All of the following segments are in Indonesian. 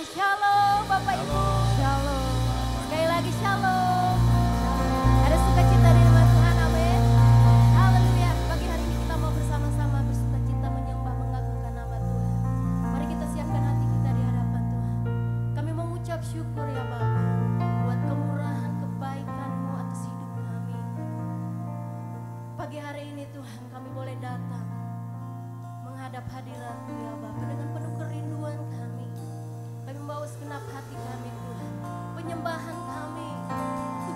Shalom Bapak Ibu. Shalom. Sekali lagi shalom. Ada sukacita di rumah Tuhan, amin. Haleluya. Pagi hari ini kita mau bersama-sama bersukacita menyembah mengagungkan nama Tuhan. Mari kita siapkan hati kita di hadapan Tuhan. Kami mengucap syukur ya Bapa buat kemurahan kebaikan-Mu atas hidup kami. Pagi hari ini Tuhan kami boleh datang menghadap hadirat-Mu ya Bapa dengan penuh kerinduan kami. Kami membawa segenap hati kami Tuhan, penyembahan kami,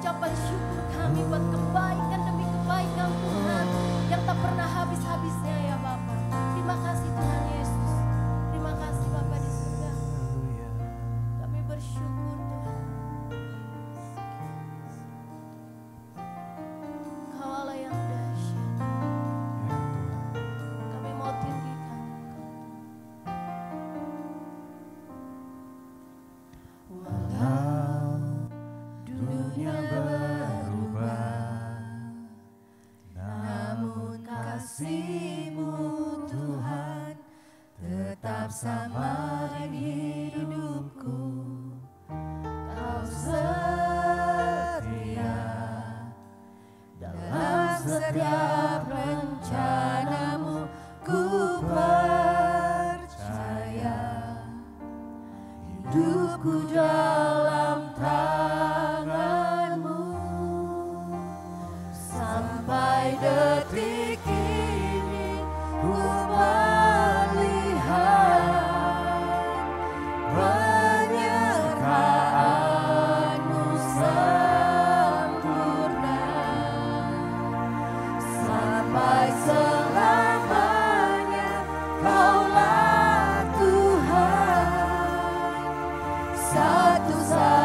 ucapan syukur kami buat kebaikan demi kebaikan Tuhan yang tak pernah habis-habisnya ya Bapa. Terima kasih Tuhan Yesus, terima kasih Bapa di surga. Kami bersyukur Tuhan. Kau Allah yang dahsyat. Kami mau tinggikan Engkau. Walau dunia berubah, namun kasih-Mu Tuhan tetap sama di hidupku. Kau setia dalam setiap rencana-Mu, ku percaya hidupku dalam tangan-Mu. Sampai detik ini ku melihat penyertaan-Mu sempurna. Sampai selamanya Kaulah Tuhan, satu-satunya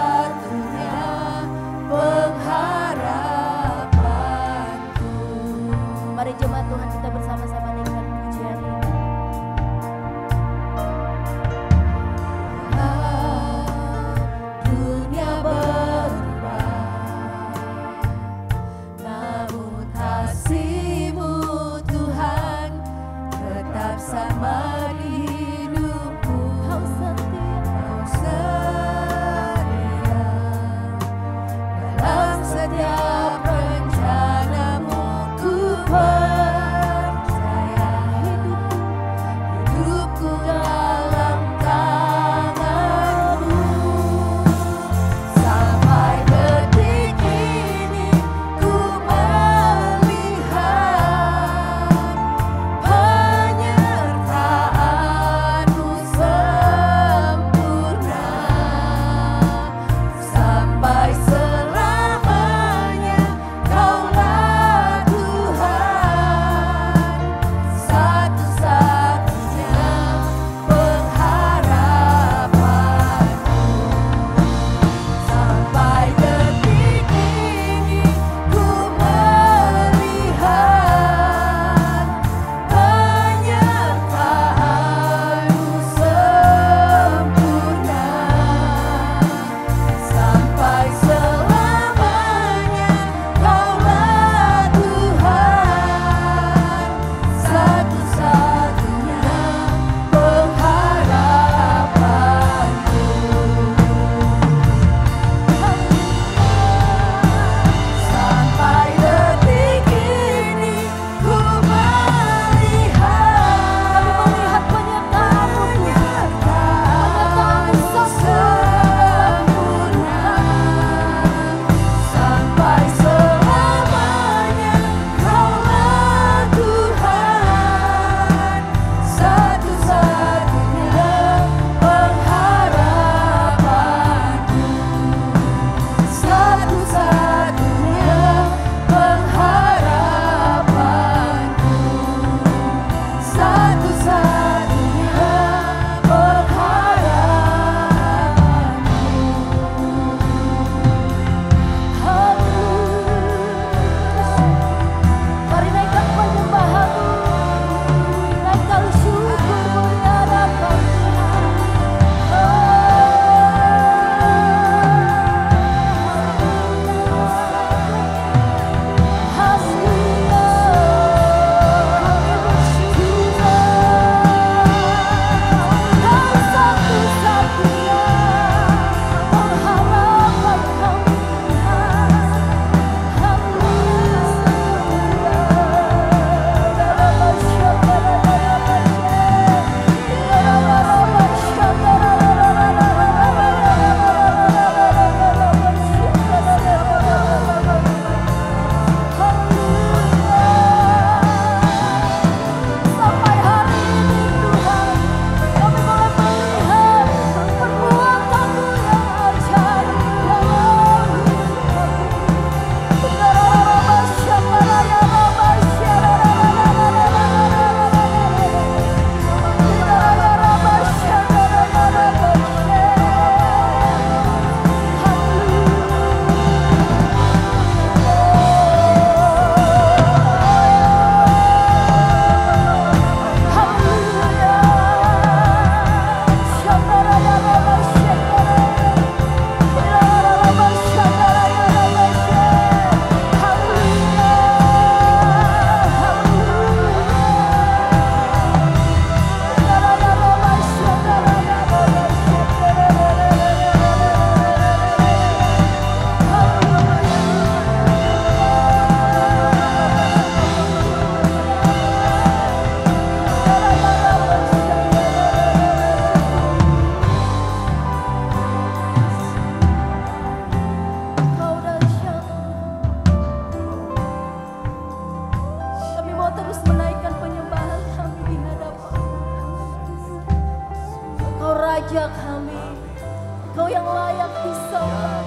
Engkau Raja kami, Engkau yang layak disembah.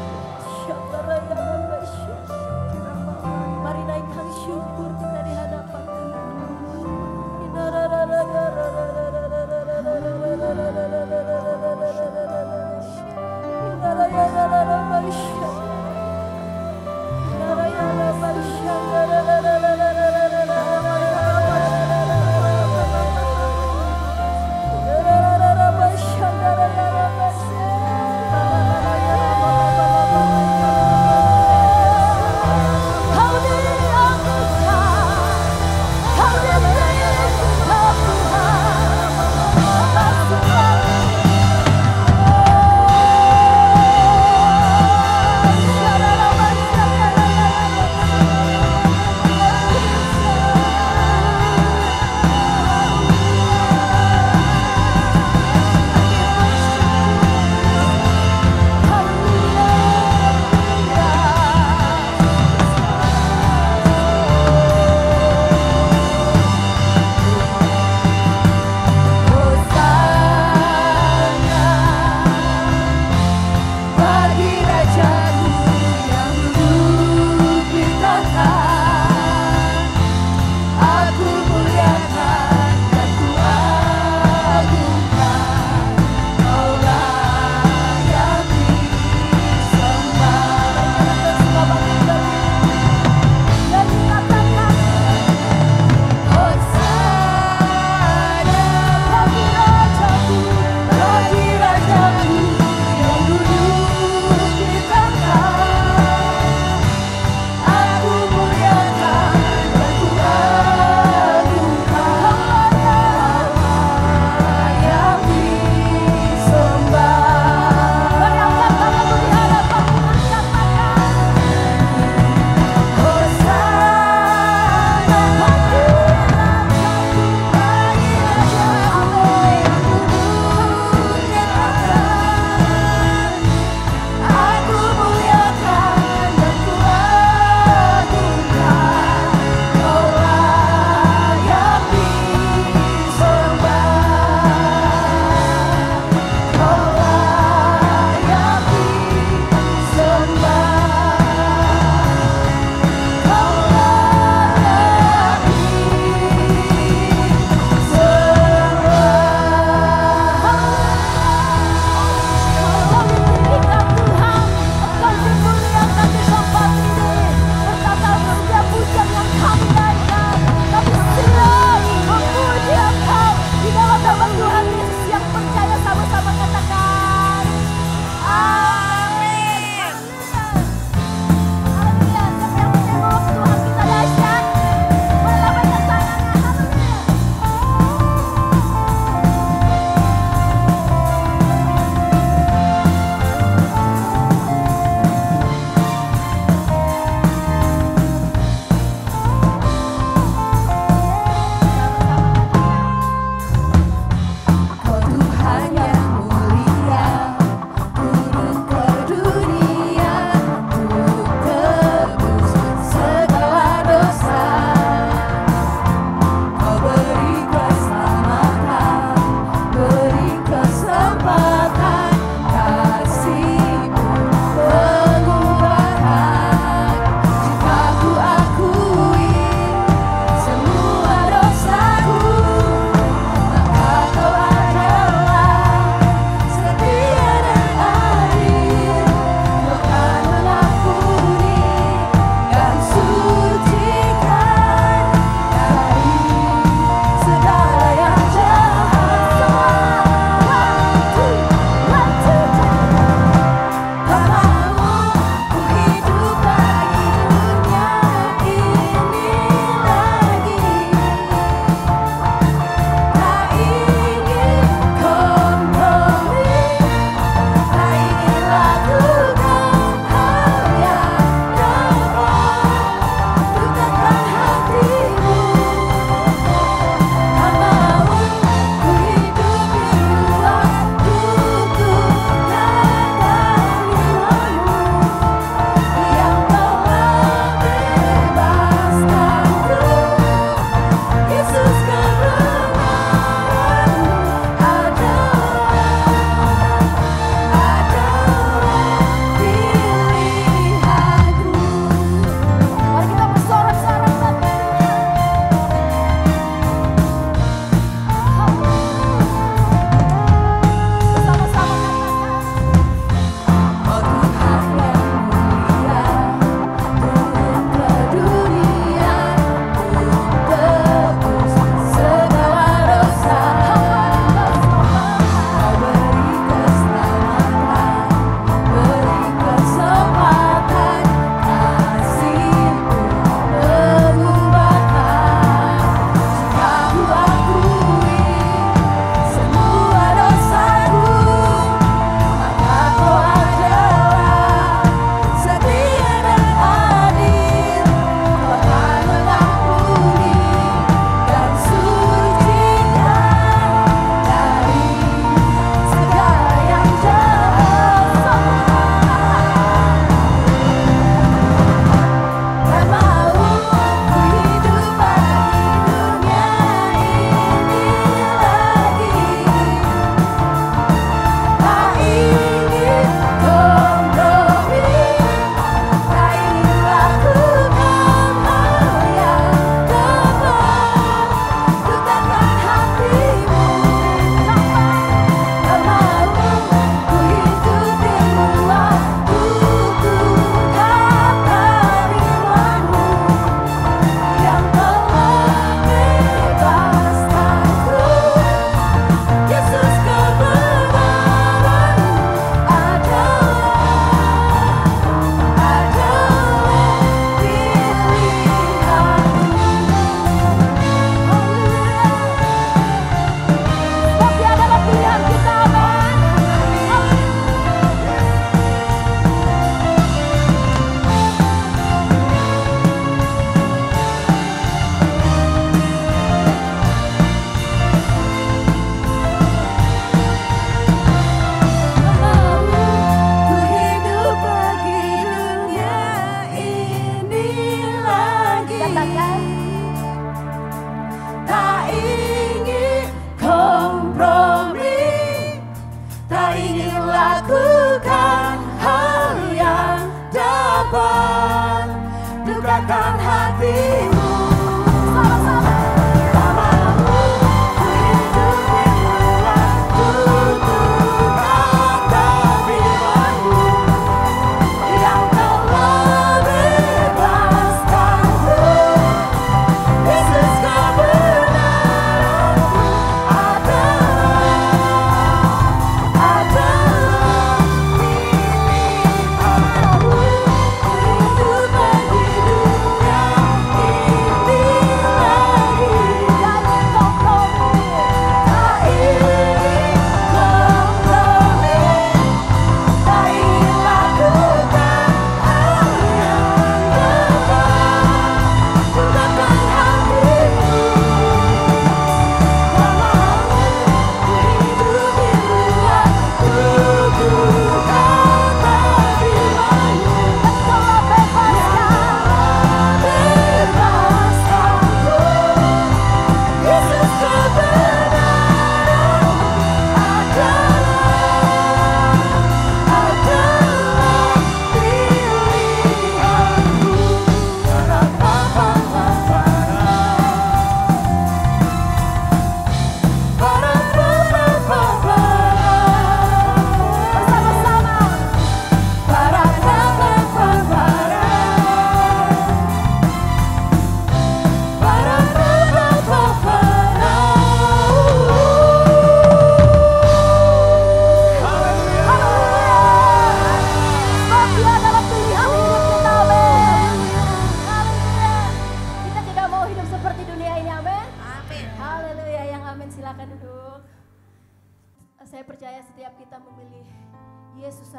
Mari naikkan syukur kita di hadapan Tuhan.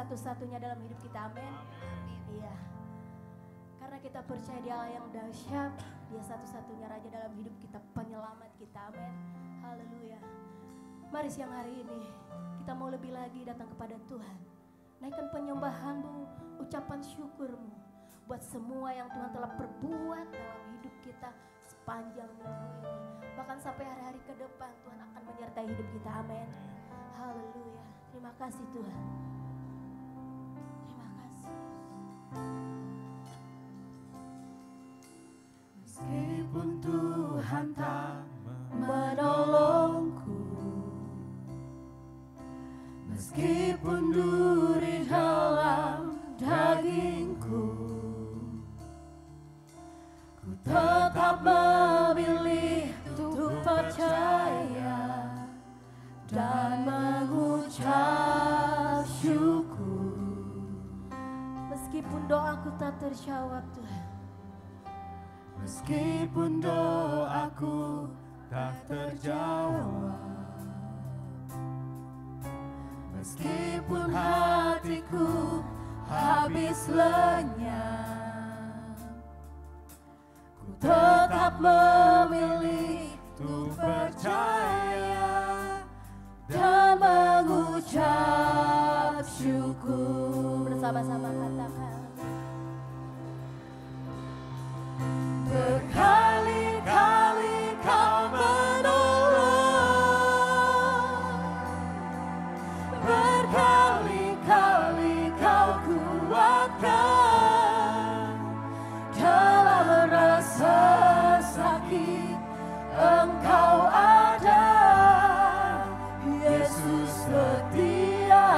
satu-satunya dalam hidup kita, amin. Iya. Karena kita percaya Dia Allah yang dahsyat, Dia satu-satunya Raja dalam hidup kita, penyelamat kita, amin. Haleluya. Mari siang hari ini kita mau lebih lagi datang kepada Tuhan. Naikkan penyembahanmu, ucapan syukurmu buat semua yang Tuhan telah perbuat dalam hidup kita sepanjang minggu ini. Bahkan sampai hari-hari ke depan Tuhan akan menyertai hidup kita, amin. Haleluya. Terima kasih Tuhan. Terima kasih. Meskipun Tuhan tak menolongku, meskipun duri dalam dagingku, ku tetap memilih untuk percaya dan mengucap syukur. Meskipun doaku tak terjawab Tuhan, meskipun doaku tak terjawab, meskipun hatiku habis lenyap, ku tetap memilih untuk percaya dan mengucap syukur. bersama-sama katakan. Berkali-kali Kau menolong, berkali-kali Kau kuatkan, dalam rasa sakit Engkau ada, Yesus setia.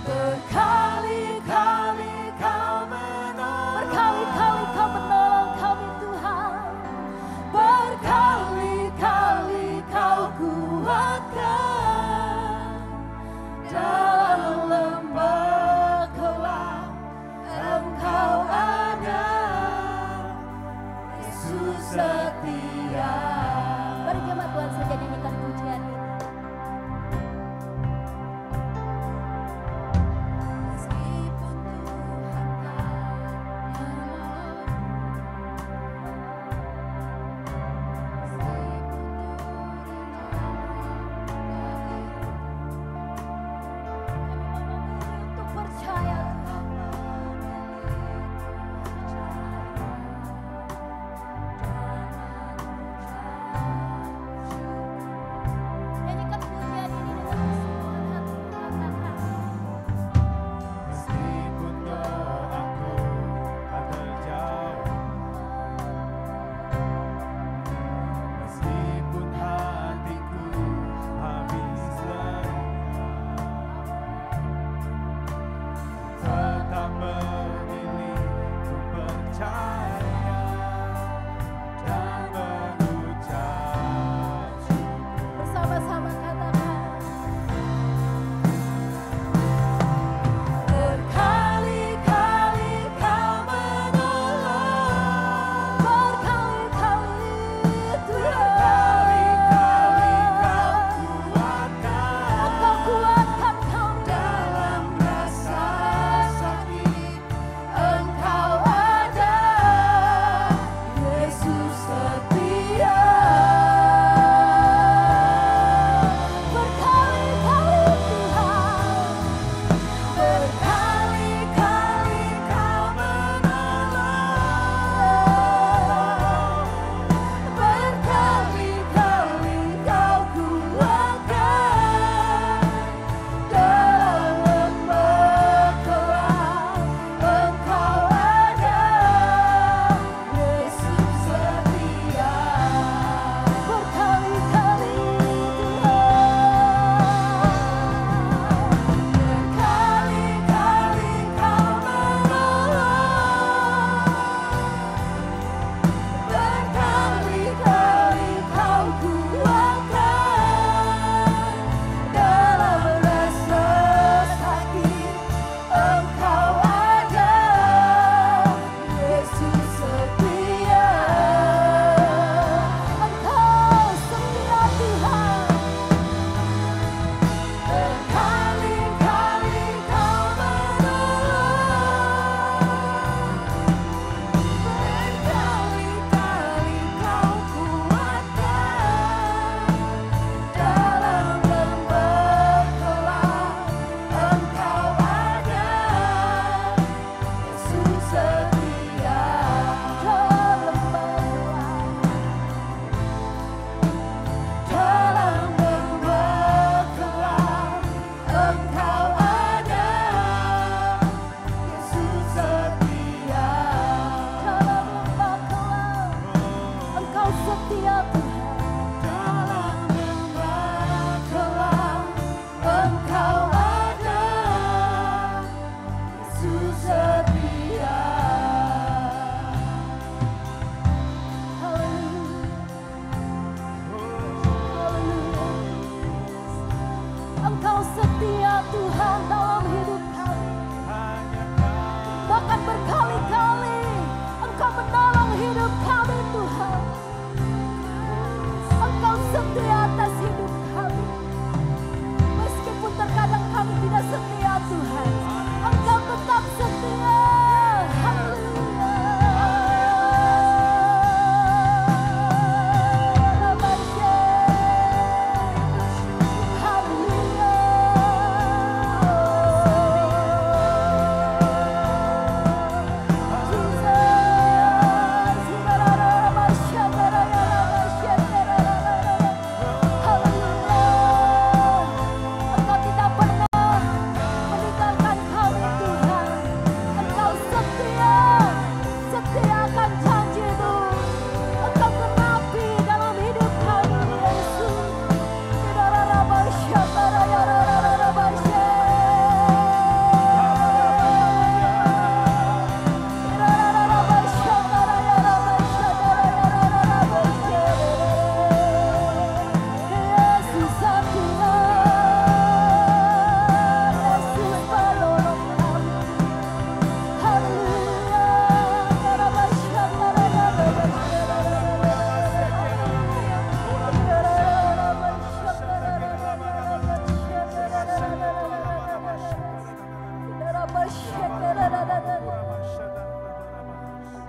Berkali-kali Kau menolong, Berkali-kali Kau menolong kami Tuhan. berkali-kali Kau kuatkan, dalam lembah gelap Engkau ada, Yesus setia. Mari jemaat Tuhan saja nyanyikan pujian ini. Meskipun Tuhan tak menolong, meskipun Untuk percaya Tuhan. setia Tuhan. Dalam lembah gelap Engkau ada, Yesus setia. Engkau setia Tuhan dalam hidup kami. Bahkan berkali-kali Engkau menolong hidup kami Tuhan. Engkau setia atas hidup kami. Meskipun terkadang kami tidak setia Tuhan, Engkau tetap setia.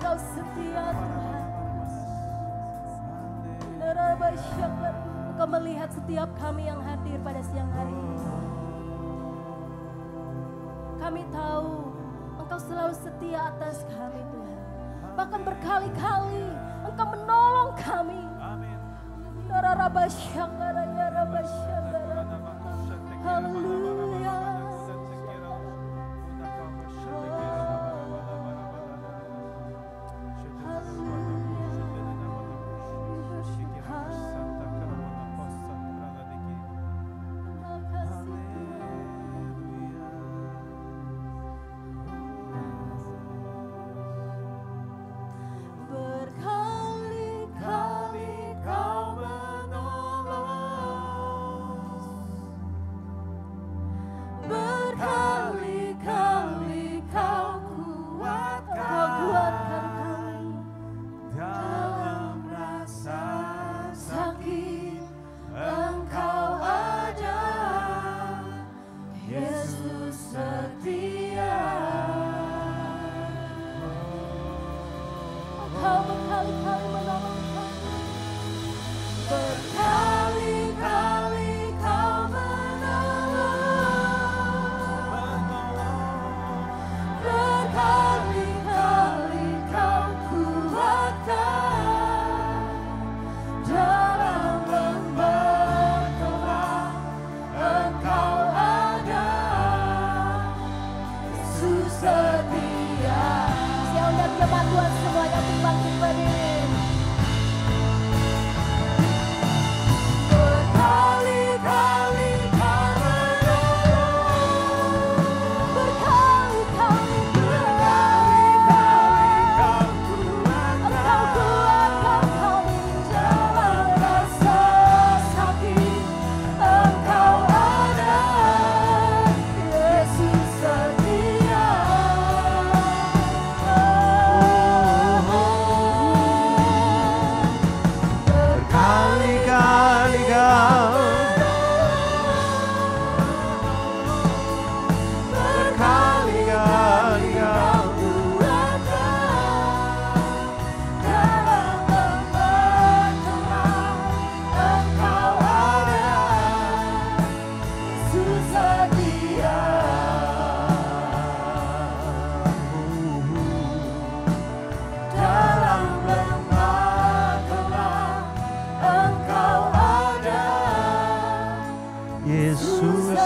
Engkau setia Tuhan. Engkau melihat setiap kami yang hadir pada siang hari ini. Kami tahu Engkau selalu setia atas kami Tuhan. Bahkan berkali-kali Engkau menolong kami. Haleluya.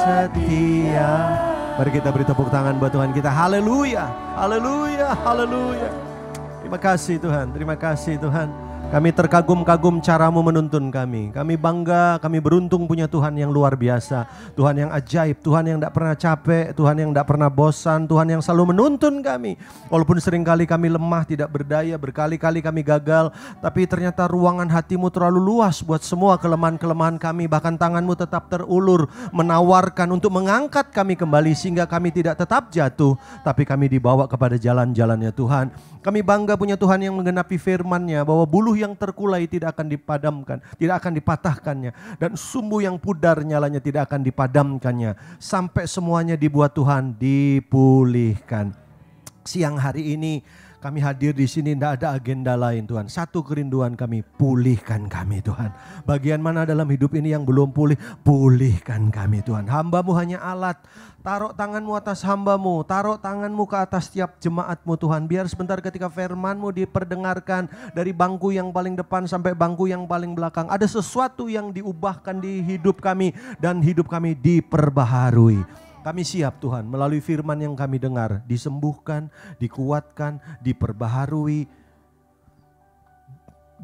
setia. Mari kita beri tepuk tangan buat Tuhan kita. Haleluya, haleluya, haleluya. Terima kasih Tuhan, terima kasih Tuhan. Kami terkagum-kagum caramu menuntun kami. Kami bangga, kami beruntung punya Tuhan yang luar biasa. Tuhan yang ajaib, Tuhan yang tidak pernah capek, Tuhan yang tidak pernah bosan, Tuhan yang selalu menuntun kami. Walaupun seringkali kami lemah, tidak berdaya, berkali-kali kami gagal. Tapi ternyata ruangan hatimu terlalu luas buat semua kelemahan-kelemahan kami. Bahkan tanganmu tetap terulur, menawarkan untuk mengangkat kami kembali. Sehingga kami tidak tetap jatuh, tapi kami dibawa kepada jalan-jalannya Tuhan. Kami bangga punya Tuhan yang menggenapi firman-Nya bahwa buluh yang terkulai tidak akan dipadamkan, tidak akan dipatahkannya, dan sumbu yang pudar nyalanya tidak akan dipadamkannya, sampai semuanya dibuat Tuhan dipulihkan. Siang hari ini kami hadir di sini, tidak ada agenda lain Tuhan. Satu kerinduan kami, pulihkan kami Tuhan. Bagian mana dalam hidup ini yang belum pulih, pulihkan kami Tuhan. Hamba-Mu hanya alat. Taruh tangan-Mu atas hamba-Mu, taruh tangan-Mu ke atas tiap jemaat-Mu Tuhan. Biar sebentar ketika firman-Mu diperdengarkan dari bangku yang paling depan sampai bangku yang paling belakang, ada sesuatu yang diubahkan di hidup kami dan hidup kami diperbaharui. Kami siap Tuhan melalui firman yang kami dengar, disembuhkan, dikuatkan, diperbaharui,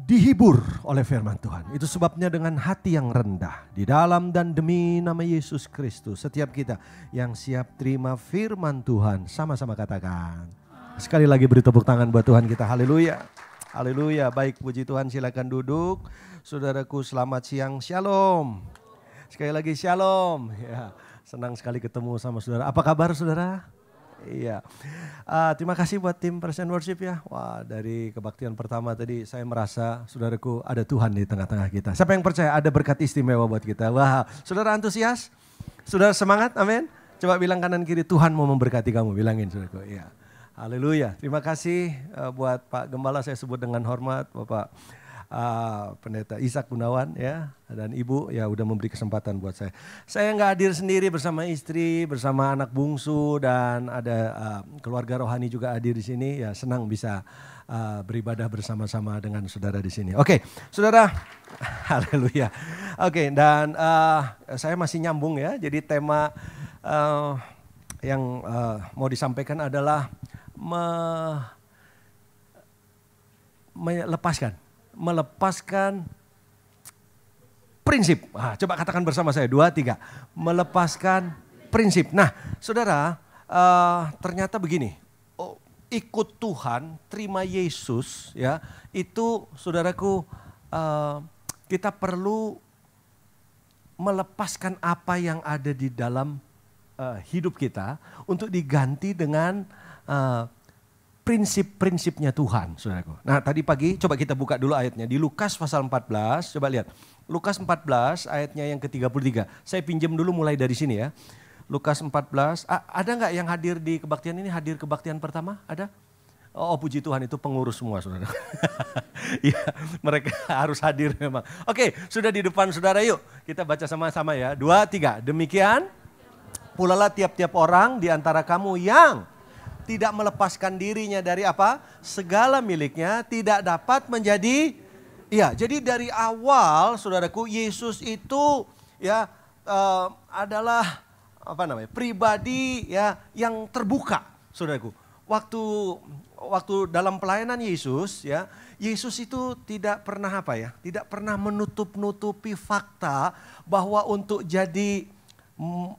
dihibur oleh firman Tuhan. Itu sebabnya dengan hati yang rendah, di dalam dan demi nama Yesus Kristus, setiap kita yang siap terima firman Tuhan, sama-sama katakan. Sekali lagi beri tepuk tangan buat Tuhan kita, haleluya. Haleluya, baik, puji Tuhan, silakan duduk. Saudaraku, selamat siang, shalom. Sekali lagi shalom, ya. Senang sekali ketemu sama saudara. Apa kabar saudara? Iya. Terima kasih buat tim Present Worship ya. Wah, dari kebaktian pertama tadi saya merasa saudaraku ada Tuhan di tengah-tengah kita. Siapa yang percaya ada berkat istimewa buat kita? Wah, saudara antusias? Saudara semangat? Amin. Coba bilang kanan kiri, Tuhan mau memberkati kamu. Bilangin saudaraku. Iya. Haleluya. Terima kasih buat Pak Gembala, saya sebut dengan hormat Bapak Pendeta Ishak Gunawan ya, dan Ibu ya udah memberi kesempatan buat saya. Saya nggak hadir sendiri, bersama istri, bersama anak bungsu, dan ada keluarga rohani juga hadir di sini. Ya senang bisa beribadah bersama-sama dengan saudara di sini. Oke, saudara, haleluya. Oke, dan saya masih nyambung ya. Jadi tema yang mau disampaikan adalah melepaskan prinsip. Coba katakan bersama saya, 2, 3. Melepaskan prinsip. Nah, saudara, ternyata begini. Ikut Tuhan, terima Yesus, ya, itu saudaraku, kita perlu melepaskan apa yang ada di dalam hidup kita untuk diganti dengan prinsip-prinsipnya Tuhan, saudaraku. Nah tadi pagi coba kita buka dulu ayatnya di Lukas pasal 14, coba lihat. Lukas 14 ayatnya yang ke-33. Saya pinjam dulu mulai dari sini ya. Lukas 14, ada nggak yang hadir di kebaktian ini, hadir kebaktian pertama? Ada? Oh puji Tuhan, itu pengurus semua saudara. Ya, mereka harus hadir memang. Oke, sudah di depan saudara, yuk kita baca sama-sama ya. 2, 3, demikian pulalah tiap-tiap orang di antara kamu yang tidak melepaskan dirinya dari apa? Segala miliknya, tidak dapat menjadi, ya jadi dari awal saudaraku, Yesus itu ya adalah apa namanya, pribadi ya yang terbuka saudaraku. Waktu dalam pelayanan Yesus ya, Yesus itu tidak pernah apa ya, tidak pernah menutup-nutupi fakta bahwa untuk jadi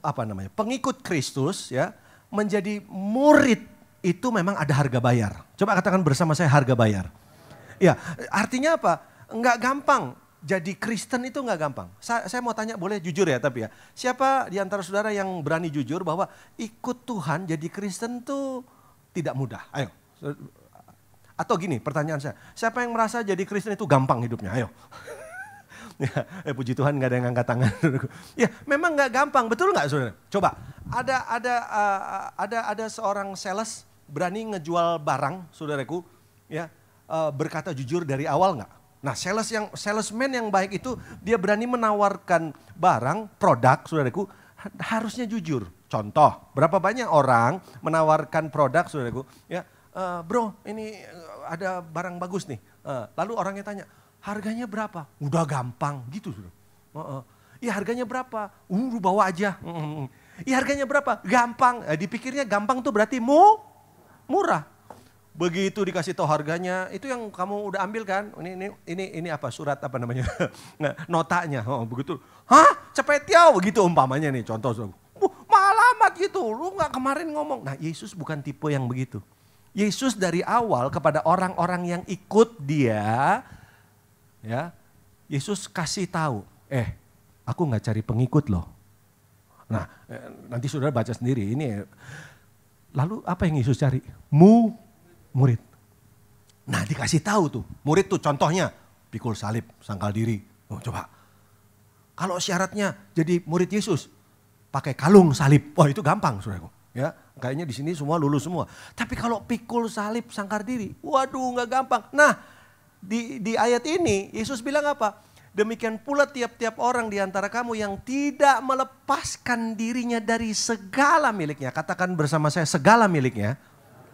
apa namanya, pengikut Kristus ya, menjadi murid itu memang ada harga bayar. Coba katakan bersama saya, harga bayar. Ya, artinya apa? Enggak gampang. Jadi Kristen itu enggak gampang. Saya mau tanya, boleh jujur ya tapi ya. Siapa di antara saudara yang berani jujur bahwa ikut Tuhan jadi Kristen itu tidak mudah? Ayo. Atau gini pertanyaan saya. Siapa yang merasa jadi Kristen itu gampang hidupnya? Ayo. Ya, puji Tuhan nggak ada yang angkat tangan. Ya, memang nggak gampang, betul nggak saudara? Coba, ada seorang sales berani ngejual barang, saudaraku, ya berkata jujur dari awal nggak? Nah, salesman yang baik itu dia berani menawarkan barang, produk, saudaraku, harusnya jujur. Contoh, berapa banyak orang menawarkan produk, saudaraku, ya, bro, ini ada barang bagus nih. Lalu orangnya tanya, harganya berapa? Udah gampang gitu sudah. Iya harganya berapa? Bawa aja. Iya harganya berapa? Gampang. Dipikirnya gampang tuh berarti murah. Begitu dikasih tahu harganya, itu yang kamu udah ambil kan? Ini apa surat apa namanya? Notanya. Oh, begitu. Hah? Cepet ya begitu umpamanya nih contoh. Malamat gitu. Lu nggak kemarin ngomong. Nah, Yesus bukan tipe yang begitu. Yesus dari awal kepada orang-orang yang ikut dia, ya, Yesus kasih tahu, aku nggak cari pengikut loh. Nah, nanti saudara baca sendiri. Ini lalu apa yang Yesus cari? Murid. Nah, dikasih tahu tuh. Murid tuh contohnya pikul salib, sangkal diri. Oh, coba. Kalau syaratnya jadi murid Yesus, pakai kalung salib. Wah, itu gampang, saudaraku. Ya, kayaknya di sini semua lulus semua. Tapi kalau pikul salib, sangkar diri, waduh, nggak gampang. Nah, di ayat ini Yesus bilang apa? Demikian pula tiap-tiap orang di antara kamu yang tidak melepaskan dirinya dari segala miliknya. Katakan bersama saya, segala miliknya.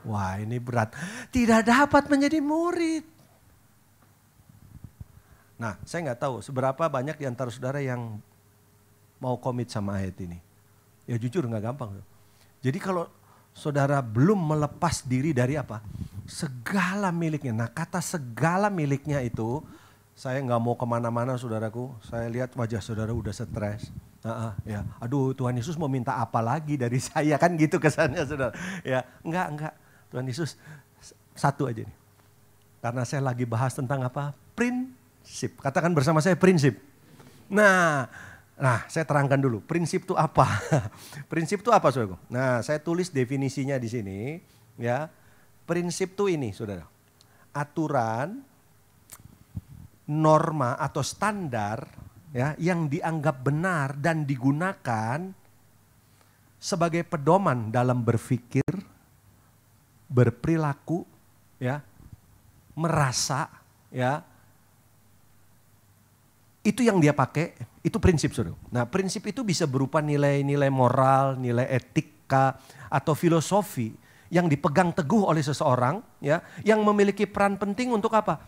Wah, ini berat. Tidak dapat menjadi murid. Nah, saya nggak tahu seberapa banyak di antara saudara yang mau komit sama ayat ini. Ya jujur nggak gampang. Jadi kalau saudara belum melepas diri dari apa? Segala miliknya. Nah, kata segala miliknya itu, saya nggak mau kemana-mana saudaraku. Saya lihat wajah saudara udah stres. Ya, aduh Tuhan Yesus mau minta apa lagi dari saya, kan gitu kesannya saudara. Ya, enggak. Tuhan Yesus satu aja nih. Karena saya lagi bahas tentang apa? Prinsip. Katakan bersama saya prinsip. Nah, saya terangkan dulu. Prinsip itu apa? Prinsip itu apa, saudara? Nah, saya tulis definisinya di sini. Ya, prinsip itu ini, saudara. Aturan, norma atau standar, ya, yang dianggap benar dan digunakan sebagai pedoman dalam berpikir, berperilaku, ya, merasa, ya, itu yang dia pakai, itu prinsip, saudara. Nah, prinsip itu bisa berupa nilai-nilai moral, nilai etika, atau filosofi yang dipegang teguh oleh seseorang, ya, yang memiliki peran penting untuk apa?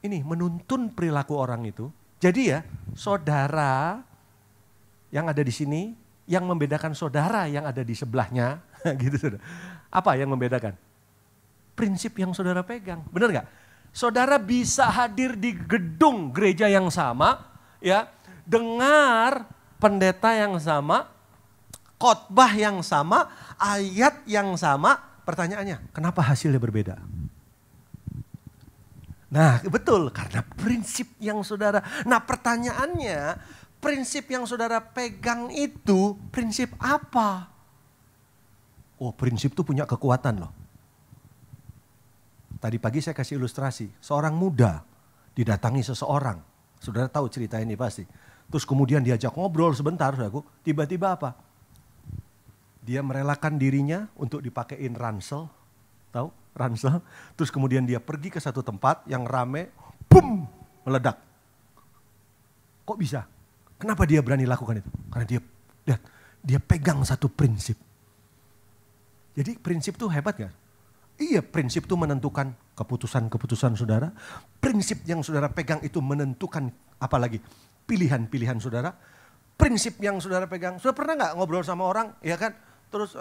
Ini menuntun perilaku orang itu. Jadi ya, saudara yang ada di sini, yang membedakan saudara yang ada di sebelahnya, gitu saudara. Apa yang membedakan? Prinsip yang saudara pegang, benar gak? Saudara bisa hadir di gedung gereja yang sama, ya, dengar pendeta yang sama, khotbah yang sama, ayat yang sama. Pertanyaannya, kenapa hasilnya berbeda? Nah, betul, karena prinsip yang saudara. Nah, pertanyaannya, prinsip yang saudara pegang itu prinsip apa? Oh, prinsip itu punya kekuatan loh. Tadi pagi saya kasih ilustrasi, seorang muda didatangi seseorang. Saudara tahu cerita ini pasti. Terus kemudian diajak ngobrol sebentar, saudaraku. Tiba-tiba apa? Dia merelakan dirinya untuk dipakein ransel. Tahu? Ransel. Terus kemudian dia pergi ke satu tempat yang rame, boom, meledak. Kok bisa? Kenapa dia berani lakukan itu? Karena dia, lihat, dia pegang satu prinsip. Jadi prinsip itu hebat gak? Iya, prinsip itu menentukan keputusan-keputusan saudara. Prinsip yang saudara pegang itu menentukan apalagi pilihan-pilihan saudara. Prinsip yang saudara pegang, saudara pernah gak ngobrol sama orang, ya kan? Terus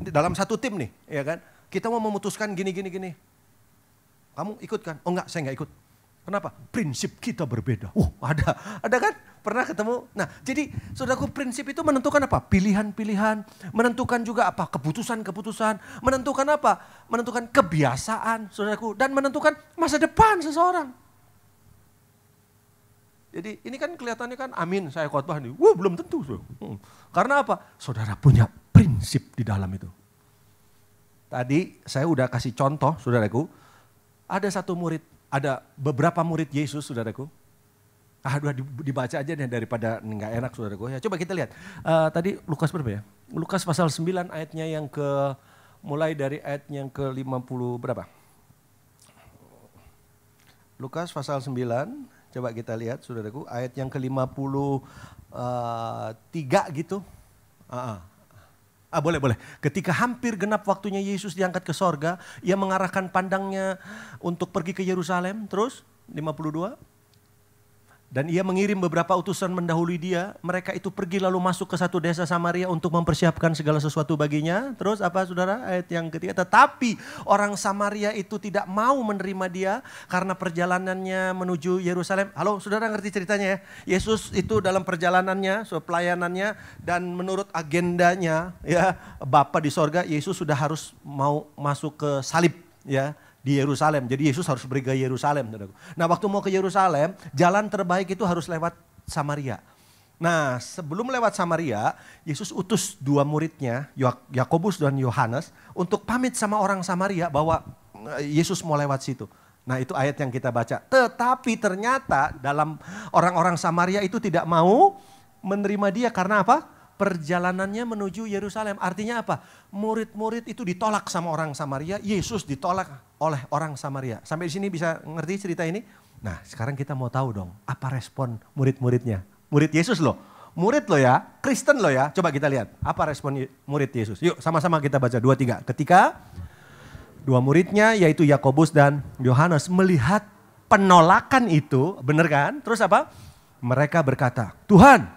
dalam satu tim nih, ya kan? Kita mau memutuskan gini. Kamu ikut kan? Oh enggak, saya enggak ikut. Kenapa? Prinsip kita berbeda. Ada kan? Pernah ketemu? Nah, jadi saudaraku, prinsip itu menentukan apa? Pilihan-pilihan, menentukan juga apa? Keputusan-keputusan, menentukan apa? Menentukan kebiasaan, saudaraku, dan menentukan masa depan seseorang. Jadi ini kan kelihatannya kan amin, saya khotbah nih. Belum tentu. Karena apa? Saudara punya prinsip di dalam itu. Tadi saya udah kasih contoh, saudaraku. Ada satu murid, ada beberapa murid Yesus, saudaraku. Udah dibaca aja deh daripada nggak enak, saudaraku. Ya, coba kita lihat. Tadi Lukas berapa ya? Lukas pasal 9 ayatnya yang mulai dari ayat yang ke-50 berapa? Lukas pasal 9, coba kita lihat, saudaraku. Ayat yang ke-53 gitu. Boleh. Ketika hampir genap waktunya Yesus diangkat ke sorga, ia mengarahkan pandangnya untuk pergi ke Yerusalem. Terus 52. Dan ia mengirim beberapa utusan mendahului dia. Mereka itu pergi lalu masuk ke satu desa Samaria untuk mempersiapkan segala sesuatu baginya. Terus apa saudara? Ayat yang ketiga. Tetapi orang Samaria itu tidak mau menerima dia karena perjalanannya menuju Yerusalem. Halo saudara, ngerti ceritanya ya? Yesus itu dalam perjalanannya, pelayanannya, dan menurut agendanya ya Bapa di sorga, Yesus sudah harus mau masuk ke salib ya. Di Yerusalem. Jadi Yesus harus pergi ke Yerusalem. Nah waktu mau ke Yerusalem, jalan terbaik itu harus lewat Samaria. Nah sebelum lewat Samaria, Yesus utus dua muridnya, Yakobus dan Yohanes, untuk pamit sama orang Samaria bahwa Yesus mau lewat situ. Nah itu ayat yang kita baca. Tetapi ternyata dalam orang-orang Samaria itu tidak mau menerima dia karena apa? Perjalanannya menuju Yerusalem. Artinya apa? Murid-murid itu ditolak sama orang Samaria, Yesus ditolak oleh orang Samaria. Sampai di sini bisa ngerti cerita ini? Nah sekarang kita mau tahu dong, apa respon murid-muridnya? Murid Yesus loh, murid loh ya, Kristen loh ya. Coba kita lihat, apa respon murid Yesus? Yuk sama-sama kita baca 2-3. Ketika dua muridnya yaitu Yakobus dan Yohanes melihat penolakan itu, bener kan? Terus apa? Mereka berkata, Tuhan,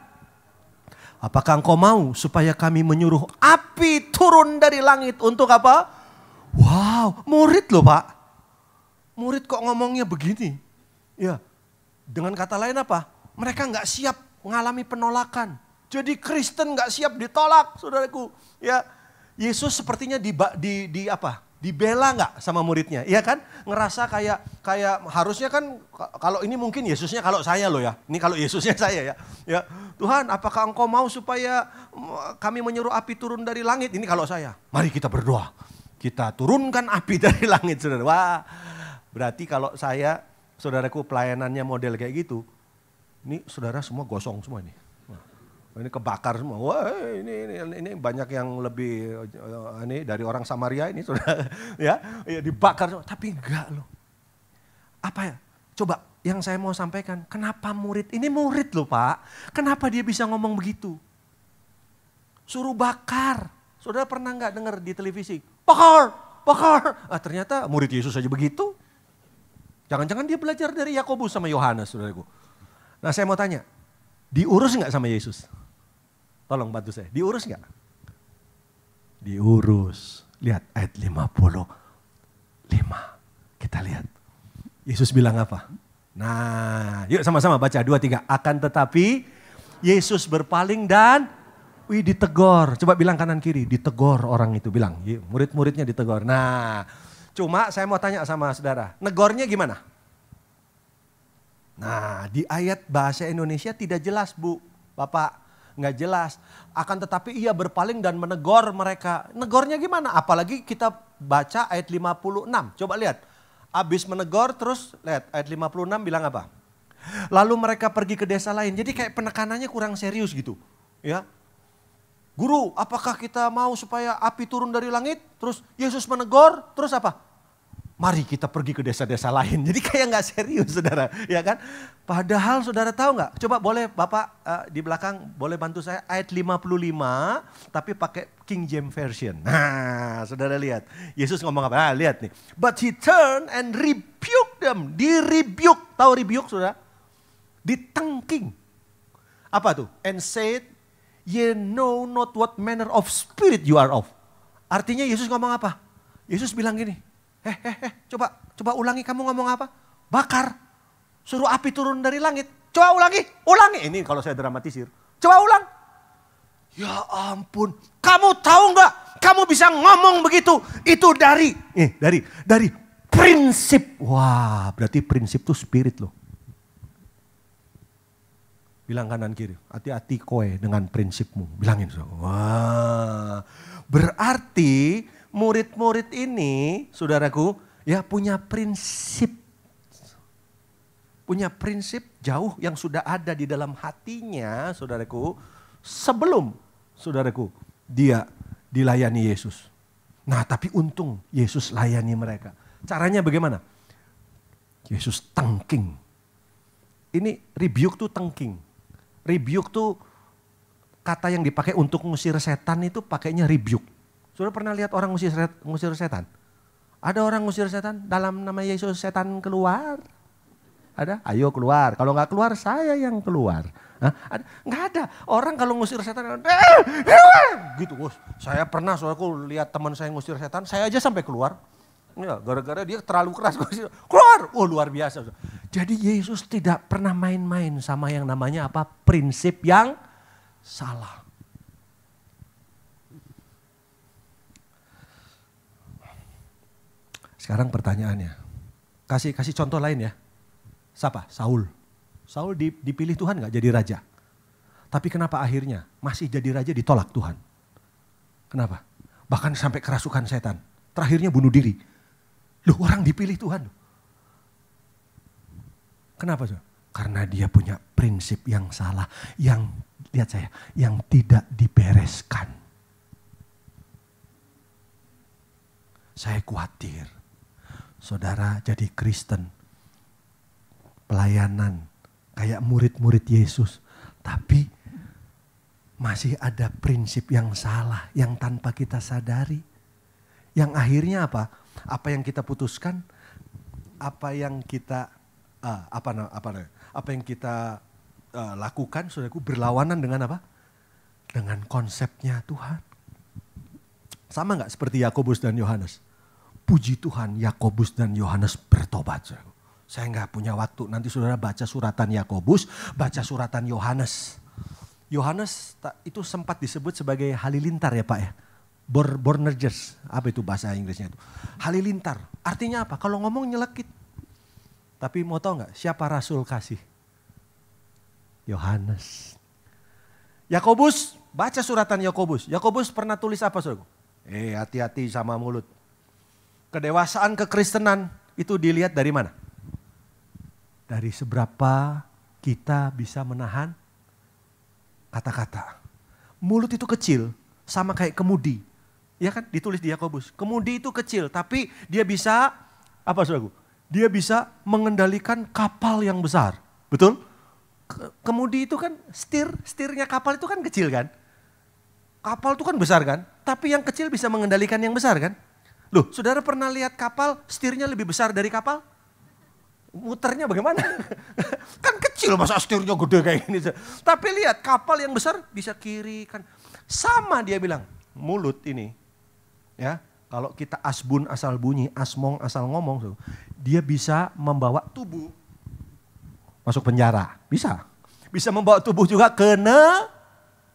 apakah engkau mau supaya kami menyuruh api turun dari langit untuk apa? Wow, murid loh Pak. Murid kok ngomongnya begini? Ya, dengan kata lain apa? Mereka nggak siap mengalami penolakan. Jadi Kristen nggak siap ditolak, saudaraku. Ya, Yesus sepertinya dibela nggak sama muridnya, iya kan? Ngerasa kayak harusnya kan kalau ini mungkin Yesusnya kalau saya loh ya. Ini kalau Yesusnya saya ya. Ya, Tuhan, apakah engkau mau supaya kami menyuruh api turun dari langit? Ini kalau saya. Mari kita berdoa. Kita turunkan api dari langit, saudara. Wah, berarti kalau saya, saudaraku, pelayanannya model kayak gitu. Ini saudara semua gosong semua ini. Ini kebakar semua. Wah, ini banyak yang lebih ini dari orang Samaria ini saudara ya dibakar semua. Tapi enggak loh. Apa ya? Coba yang saya mau sampaikan, kenapa murid? Ini murid loh Pak. Kenapa dia bisa ngomong begitu? Suruh bakar. Saudara pernah nggak dengar di televisi? Bakar, bakar. Ternyata murid Yesus aja begitu. Jangan-jangan dia belajar dari Yakobus sama Yohanes, saudaraku. Nah saya mau tanya, diurus nggak sama Yesus? Tolong bantu saya, diurus nggak? Diurus. Lihat ayat 55. Kita lihat. Yesus bilang apa? Nah, yuk sama-sama baca 2-3. Akan tetapi Yesus berpaling dan ditegor. Coba bilang kanan kiri, ditegor orang itu. Bilang, murid-muridnya ditegor. Nah, cuma saya mau tanya sama saudara, negornya gimana? Nah, di ayat bahasa Indonesia tidak jelas Bu, Bapak. Nggak jelas. Akan tetapi ia berpaling dan menegur mereka. Negornya gimana? Apalagi kita baca ayat 56. Coba lihat. Habis menegur terus lihat ayat 56 bilang apa? Lalu mereka pergi ke desa lain. Jadi kayak penekanannya kurang serius gitu. Ya. Guru, apakah kita mau supaya api turun dari langit? Terus Yesus menegur, terus apa? Mari kita pergi ke desa-desa lain. Jadi kayak nggak serius saudara, ya kan? Padahal saudara tahu nggak? Coba boleh Bapak di belakang boleh bantu saya ayat 55 tapi pakai King James Version. Nah saudara lihat, Yesus ngomong apa? Nah, lihat nih. But he turned and rebuked them. Di-rebuke, tahu rebuke saudara? Ditengking. Apa tuh? And said, ye know not what manner of spirit you are of. Artinya Yesus ngomong apa? Yesus bilang gini. Coba ulangi kamu ngomong apa? Bakar. Suruh api turun dari langit. Coba ulangi. Ini kalau saya dramatisir. Coba ulang. Ya ampun. Kamu tahu nggak? Kamu bisa ngomong begitu. Itu dari prinsip. Wah, berarti prinsip itu spirit loh. Bilang kanan kiri. Hati-hati kowe dengan prinsipmu. Bilangin. Wah, berarti murid-murid ini, saudaraku, ya punya prinsip. Punya prinsip jauh yang sudah ada di dalam hatinya, saudaraku. Sebelum, saudaraku, dia dilayani Yesus. Nah tapi untung Yesus layani mereka. Caranya bagaimana? Yesus tengking. Ini rebuke tuh tengking. Rebuke tuh kata yang dipakai untuk ngusir setan itu pakainya rebuke. Sudah pernah lihat orang ngusir setan? Ada orang ngusir setan, dalam nama Yesus setan keluar. Ada? Ayo keluar. Kalau nggak keluar, saya yang keluar. Hah? Ada? Nggak ada. Orang kalau ngusir setan, gitu. Saya pernah, saudaraku, lihat teman saya ngusir setan, saya aja sampai keluar. Ya, gara-gara dia terlalu keras, keluar. Oh, luar biasa. Jadi Yesus tidak pernah main-main sama yang namanya apa? Prinsip yang salah. Sekarang pertanyaannya, kasih contoh lain ya. Siapa? Saul. Saul dipilih Tuhan gak jadi raja? Tapi kenapa akhirnya masih jadi raja ditolak Tuhan? Kenapa? Bahkan sampai kerasukan setan. Terakhirnya bunuh diri. Loh, orang dipilih Tuhan. Kenapa? Karena dia punya prinsip yang salah. Yang, lihat saya, yang tidak dibereskan. Saya khawatir. Saudara jadi Kristen, pelayanan, kayak murid-murid Yesus. Tapi masih ada prinsip yang salah, yang tanpa kita sadari. Yang akhirnya apa? Apa yang kita putuskan, apa yang kita lakukan, saudaraku, berlawanan dengan apa? Dengan konsepnya Tuhan. Sama nggak seperti Yakobus dan Yohanes? Puji Tuhan, Yakobus dan Yohanes bertobat. Saya nggak punya waktu. Nanti saudara baca suratan Yakobus, baca suratan Yohanes. Yohanes itu sempat disebut sebagai halilintar ya Pak ya. Bornerges, apa itu bahasa Inggrisnya itu? Halilintar, artinya apa? Kalau ngomong nyelekit. Tapi mau tahu nggak siapa Rasul kasih? Yohanes. Yakobus, baca suratan Yakobus. Yakobus pernah tulis apa saudara? Hati-hati sama mulut. Kedewasaan kekristenan itu dilihat dari mana? Dari seberapa kita bisa menahan kata-kata. Mulut itu kecil, sama kayak kemudi. Ya kan, ditulis di Yakobus. Kemudi itu kecil, tapi dia bisa, apa saudaraku? Dia bisa mengendalikan kapal yang besar. Betul? Kemudi itu kan setirnya kapal itu kan kecil kan? Kapal itu kan besar kan? Tapi yang kecil bisa mengendalikan yang besar kan? Loh, saudara pernah lihat kapal setirnya lebih besar dari kapal? Muternya bagaimana? Kan kecil, masa setirnya gede kayak gini. Tapi lihat kapal yang besar bisa kiri kan. Sama dia bilang, mulut ini ya, kalau kita asbun asal bunyi, asmong asal ngomong, dia bisa membawa tubuh masuk penjara. Bisa. Bisa membawa tubuh juga ke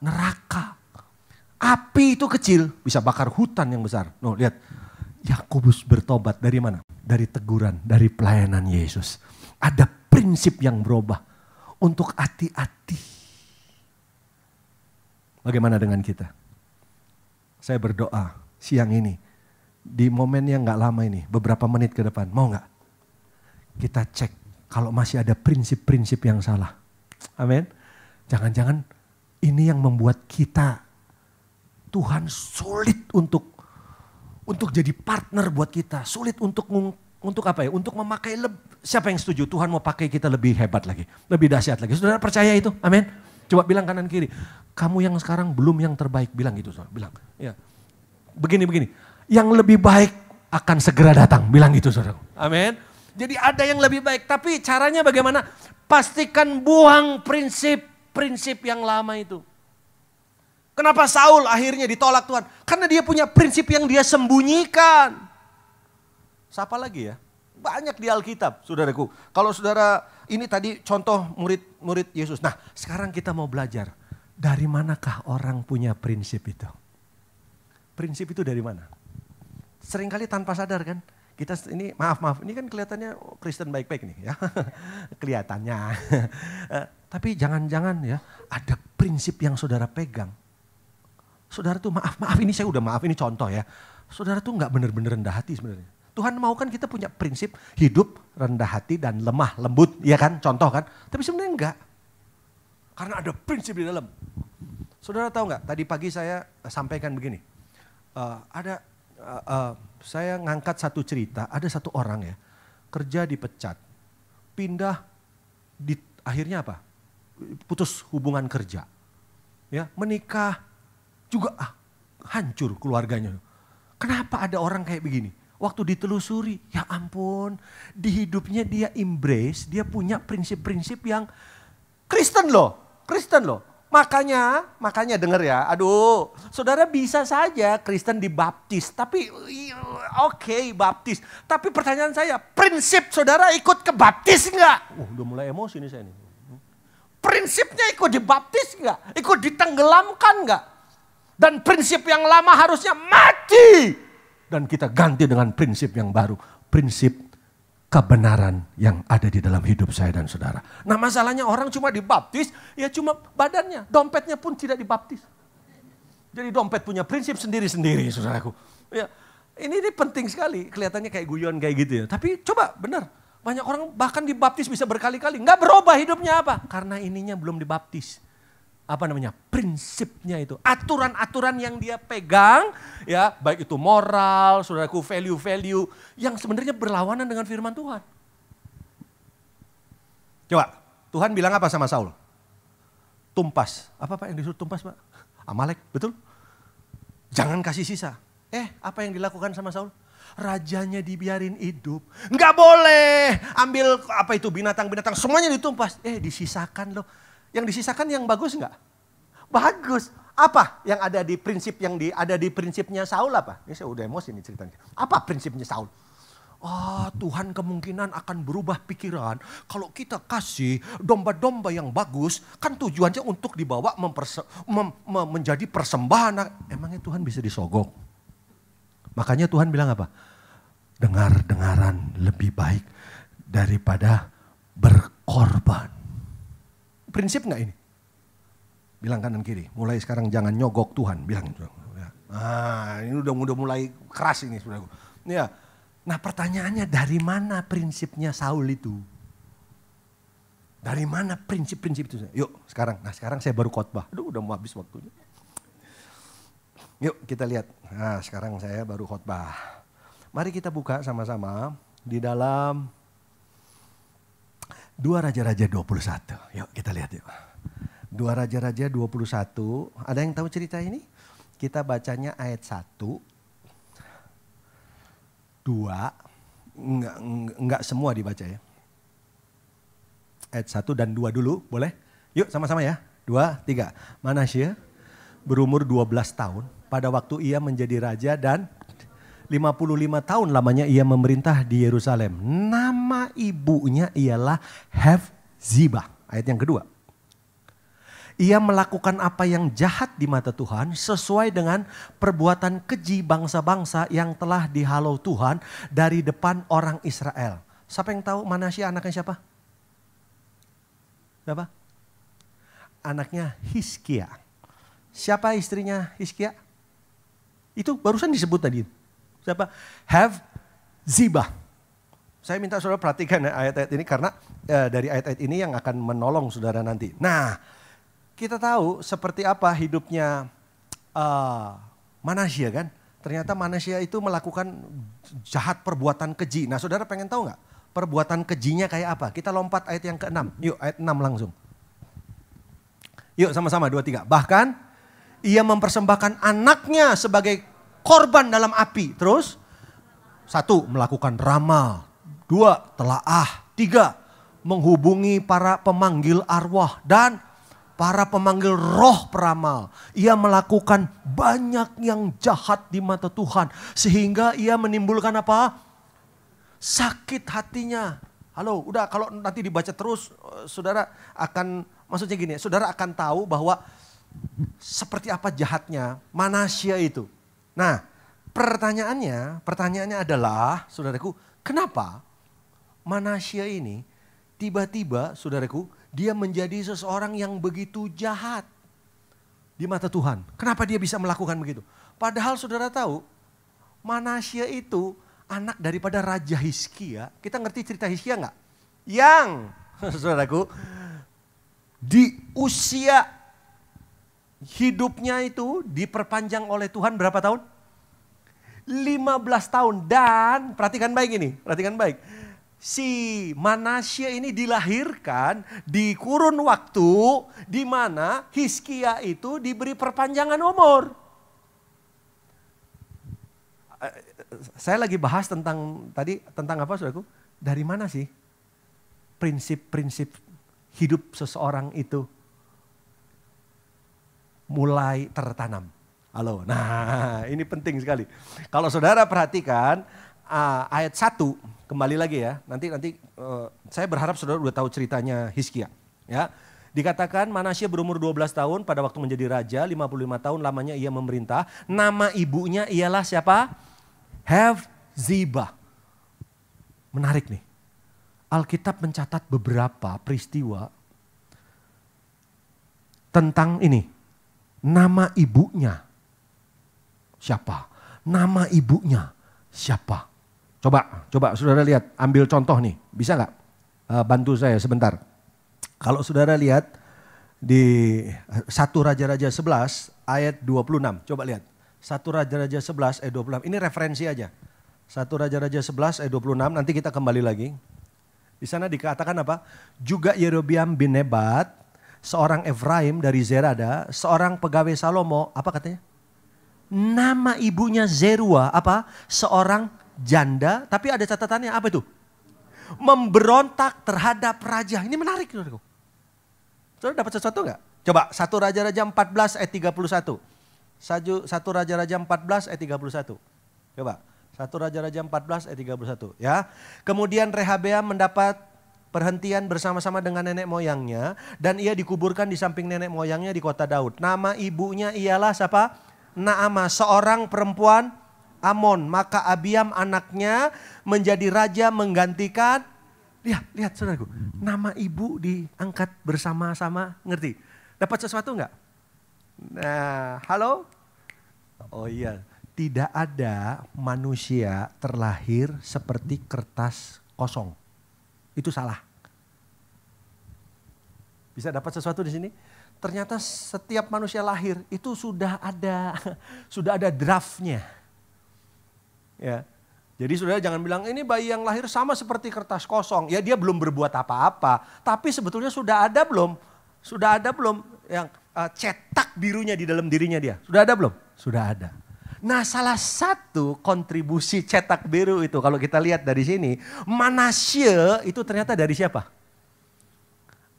neraka. Api itu kecil, bisa bakar hutan yang besar. No, lihat. Yakobus bertobat dari mana? Dari teguran, dari pelayanan Yesus. Ada prinsip yang berubah untuk hati-hati. Bagaimana dengan kita? Saya berdoa siang ini, di momen yang gak lama ini, beberapa menit ke depan, mau gak? Kita cek kalau masih ada prinsip-prinsip yang salah. Amin. Jangan-jangan ini yang membuat kita, Tuhan sulit untuk jadi partner buat kita. Sulit untuk apa ya? Untuk memakai siapa yang setuju? Tuhan mau pakai kita lebih hebat lagi. Lebih dahsyat lagi. Saudara percaya itu? Amin. Coba bilang kanan kiri. Kamu yang sekarang belum yang terbaik. Bilang gitu saudara. Bilang. Ya. Begini. Yang lebih baik akan segera datang. Bilang gitu saudara. Amin. Jadi ada yang lebih baik. Tapi caranya bagaimana? Pastikan buang prinsip yang lama itu. Kenapa Saul akhirnya ditolak Tuhan? Karena dia punya prinsip yang dia sembunyikan. Siapa lagi ya? Banyak di Alkitab, saudaraku. Kalau saudara, ini tadi contoh murid Yesus. Nah, sekarang kita mau belajar. Dari manakah orang punya prinsip itu? Prinsip itu dari mana? Seringkali tanpa sadar kan? Kita ini, maaf, ini kan kelihatannya Kristen baik-baik nih ya. Kelihatannya. Tapi jangan-jangan ya, ada prinsip yang saudara pegang. Saudara tuh maaf ini saya udah maaf, ini contoh ya. Saudara tuh gak bener-bener rendah hati sebenarnya. Tuhan mau kan kita punya prinsip hidup rendah hati dan lemah lembut, ya kan, contoh kan. Tapi sebenarnya enggak. Karena ada prinsip di dalam. Saudara tahu gak, tadi pagi saya sampaikan begini. Saya ngangkat satu cerita, ada satu orang ya, kerja dipecat, pindah, akhirnya apa? Putus hubungan kerja. Ya, menikah, juga hancur keluarganya. Kenapa ada orang kayak begini? Waktu ditelusuri, ya ampun, di hidupnya dia embrace, dia punya prinsip-prinsip yang Kristen loh. Makanya dengar ya, aduh, saudara bisa saja Kristen dibaptis, tapi oke, baptis. Tapi pertanyaan saya, prinsip saudara ikut ke baptis enggak? Udah mulai emosi nih saya nih. Prinsipnya ikut dibaptis enggak? Ikut ditenggelamkan enggak? Dan prinsip yang lama harusnya mati. Dan kita ganti dengan prinsip yang baru. Prinsip kebenaran yang ada di dalam hidup saya dan saudara. Nah masalahnya orang cuma dibaptis, ya cuma badannya. Dompetnya pun tidak dibaptis. Jadi dompet punya prinsip sendiri-sendiri saudaraku. Ya, ini penting sekali. Kelihatannya kayak guyon kayak gitu ya. Tapi coba benar. Banyak orang bahkan dibaptis bisa berkali-kali. Nggak berubah hidupnya apa? Karena ininya belum dibaptis. Prinsipnya itu. Aturan-aturan yang dia pegang, ya baik itu moral, saudaraku value-value yang sebenarnya berlawanan dengan firman Tuhan. Coba, Tuhan bilang apa sama Saul? Tumpas. Apa Pak yang disuruh tumpas Pak? Amalek, betul? Jangan kasih sisa. Apa yang dilakukan sama Saul? Rajanya dibiarin hidup. Nggak boleh ambil binatang-binatang semuanya ditumpas. Disisakan loh. Yang disisakan yang bagus enggak? Bagus. Apa yang ada di prinsip ada di prinsipnya Saul apa? Ini saya udah emosi nih ceritanya. Apa prinsipnya Saul? Tuhan kemungkinan akan berubah pikiran. Kalau kita kasih domba-domba yang bagus, kan tujuannya untuk dibawa menjadi persembahan. Emangnya Tuhan bisa disogok? Makanya Tuhan bilang apa? Dengar-dengaran lebih baik daripada berkorban. Prinsip nggak ini? Bilang kanan kiri, mulai sekarang jangan nyogok Tuhan. Bilang. Ini udah mulai keras ini saudaraku. Ya. Nah pertanyaannya dari mana prinsipnya Saul itu? Dari mana prinsip-prinsip itu? Yuk sekarang, sekarang saya baru khotbah. Aduh udah mau habis waktunya. Yuk kita lihat, sekarang saya baru khotbah. Mari kita buka sama-sama di dalam 2 Raja-Raja 21. Yuk kita lihat yuk. 2 Raja-Raja 21. Ada yang tahu cerita ini? Kita bacanya ayat 1. 2. Enggak semua dibaca ya. Ayat 1 dan 2 dulu, boleh? Yuk sama-sama ya. 2, 3. Manasya berumur 12 tahun pada waktu ia menjadi raja dan 55 tahun lamanya ia memerintah di Yerusalem. Nama ibunya ialah Hefzibah. Ayat yang kedua. Ia melakukan apa yang jahat di mata Tuhan sesuai dengan perbuatan keji bangsa-bangsa yang telah dihalau Tuhan dari depan orang Israel. Siapa yang tahu Manasya anaknya siapa? Siapa? Anaknya Hizkia. Siapa istrinya Hizkia? Itu barusan disebut tadi. Siapa? Hefzibah. Saya minta saudara perhatikan ayat-ayat ini karena dari ayat-ayat ini yang akan menolong saudara nanti. Nah, kita tahu seperti apa hidupnya Manasya kan. Ternyata Manasya itu melakukan jahat perbuatan keji. Nah saudara pengen tahu nggak perbuatan kejinya kayak apa? Kita lompat ayat yang ke-6. Yuk ayat 6 langsung. Yuk sama-sama 2, 3. Bahkan ia mempersembahkan anaknya sebagai korban dalam api. Terus 1. Melakukan ramal. 2. Telaah. 3. Menghubungi para pemanggil arwah dan para pemanggil roh peramal. Ia melakukan banyak yang jahat di mata Tuhan. Sehingga ia menimbulkan apa? Sakit hatinya. Halo, udah kalau nanti dibaca terus saudara akan, maksudnya gini, saudara akan tahu bahwa seperti apa jahatnya Manasya itu. Nah pertanyaannya adalah saudaraku, kenapa Manasya ini tiba-tiba saudaraku dia menjadi seseorang yang begitu jahat di mata Tuhan. Kenapa dia bisa melakukan begitu? Padahal saudara tahu Manasya itu anak daripada Raja Hizkia. Kita ngerti cerita Hizkia enggak? Yang saudaraku di usia hidupnya itu diperpanjang oleh Tuhan berapa tahun? 15 tahun. Dan perhatikan baik ini, perhatikan baik. Si Manasya ini dilahirkan di kurun waktu di mana Hizkia itu diberi perpanjangan umur. saya lagi bahas tentang apa saudaraku? Dari mana sih prinsip-prinsip hidup seseorang itu mulai tertanam? Halo, nah ini penting sekali. Kalau saudara perhatikan ayat 1, kembali lagi ya. Nanti saya berharap saudara udah tahu ceritanya Hizkia. Ya, dikatakan Manasye berumur 12 tahun pada waktu menjadi raja, 55 tahun lamanya ia memerintah. Nama ibunya ialah siapa? Hefzibah. Menarik nih. Alkitab mencatat beberapa peristiwa tentang ini. Nama ibunya siapa? Nama ibunya siapa? Coba saudara lihat, ambil contoh nih. Bisa nggak? Bantu saya sebentar. Kalau saudara lihat di 1 Raja-Raja 11 ayat 26. Coba lihat. 1 Raja-Raja 11 ayat 26. Ini referensi aja. 1 Raja-Raja 11 ayat 26. Nanti kita kembali lagi. Di sana dikatakan apa? Juga Yerobeam bin Nebat, seorang Efraim dari Zerada, seorang pegawai Salomo, apa katanya? Nama ibunya Zerua, apa? Seorang janda, tapi ada catatannya apa itu? Memberontak terhadap raja. Ini menarik. Saudara dapat sesuatu enggak? Coba 1 Raja-Raja 14 ayat 31. 1 Raja-Raja 14 ayat 31. Coba 1 Raja-Raja 14 ayat 31 ya. Kemudian Rehabeam mendapat perhentian bersama-sama dengan nenek moyangnya dan ia dikuburkan di samping nenek moyangnya di kota Daud. Nama ibunya ialah siapa? Naamah, seorang perempuan Amon. Maka Abiam anaknya menjadi raja menggantikan. Lihat saudaraku, nama ibu diangkat bersama-sama, ngerti? Dapat sesuatu enggak? Nah, halo? Oh iya, tidak ada manusia terlahir seperti kertas kosong. Itu salah. Bisa dapat sesuatu di sini? Ternyata setiap manusia lahir itu sudah ada draftnya. Ya. Jadi saudara jangan bilang ini bayi yang lahir sama seperti kertas kosong. Ya dia belum berbuat apa-apa. Tapi sebetulnya sudah ada belum yang cetak birunya di dalam dirinya dia? Sudah ada belum? Sudah ada. Nah salah satu kontribusi cetak biru itu kalau kita lihat dari sini. Manasye itu ternyata dari siapa?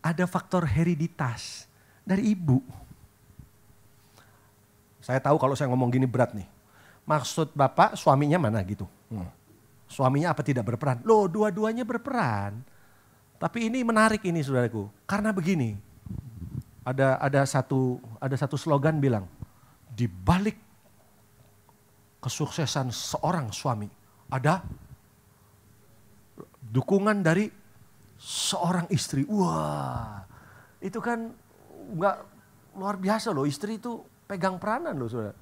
Ada faktor hereditas dari ibu. Saya tahu kalau saya ngomong gini berat nih. Maksud Bapak suaminya mana gitu? Suaminya apa tidak berperan? Loh dua-duanya berperan. Tapi ini menarik ini saudaraku. Karena begini. Ada satu slogan bilang. Di balik kesuksesan seorang suami. Ada dukungan dari seorang istri. Wah itu kan nggak luar biasa loh. Istri itu pegang peranan loh saudara.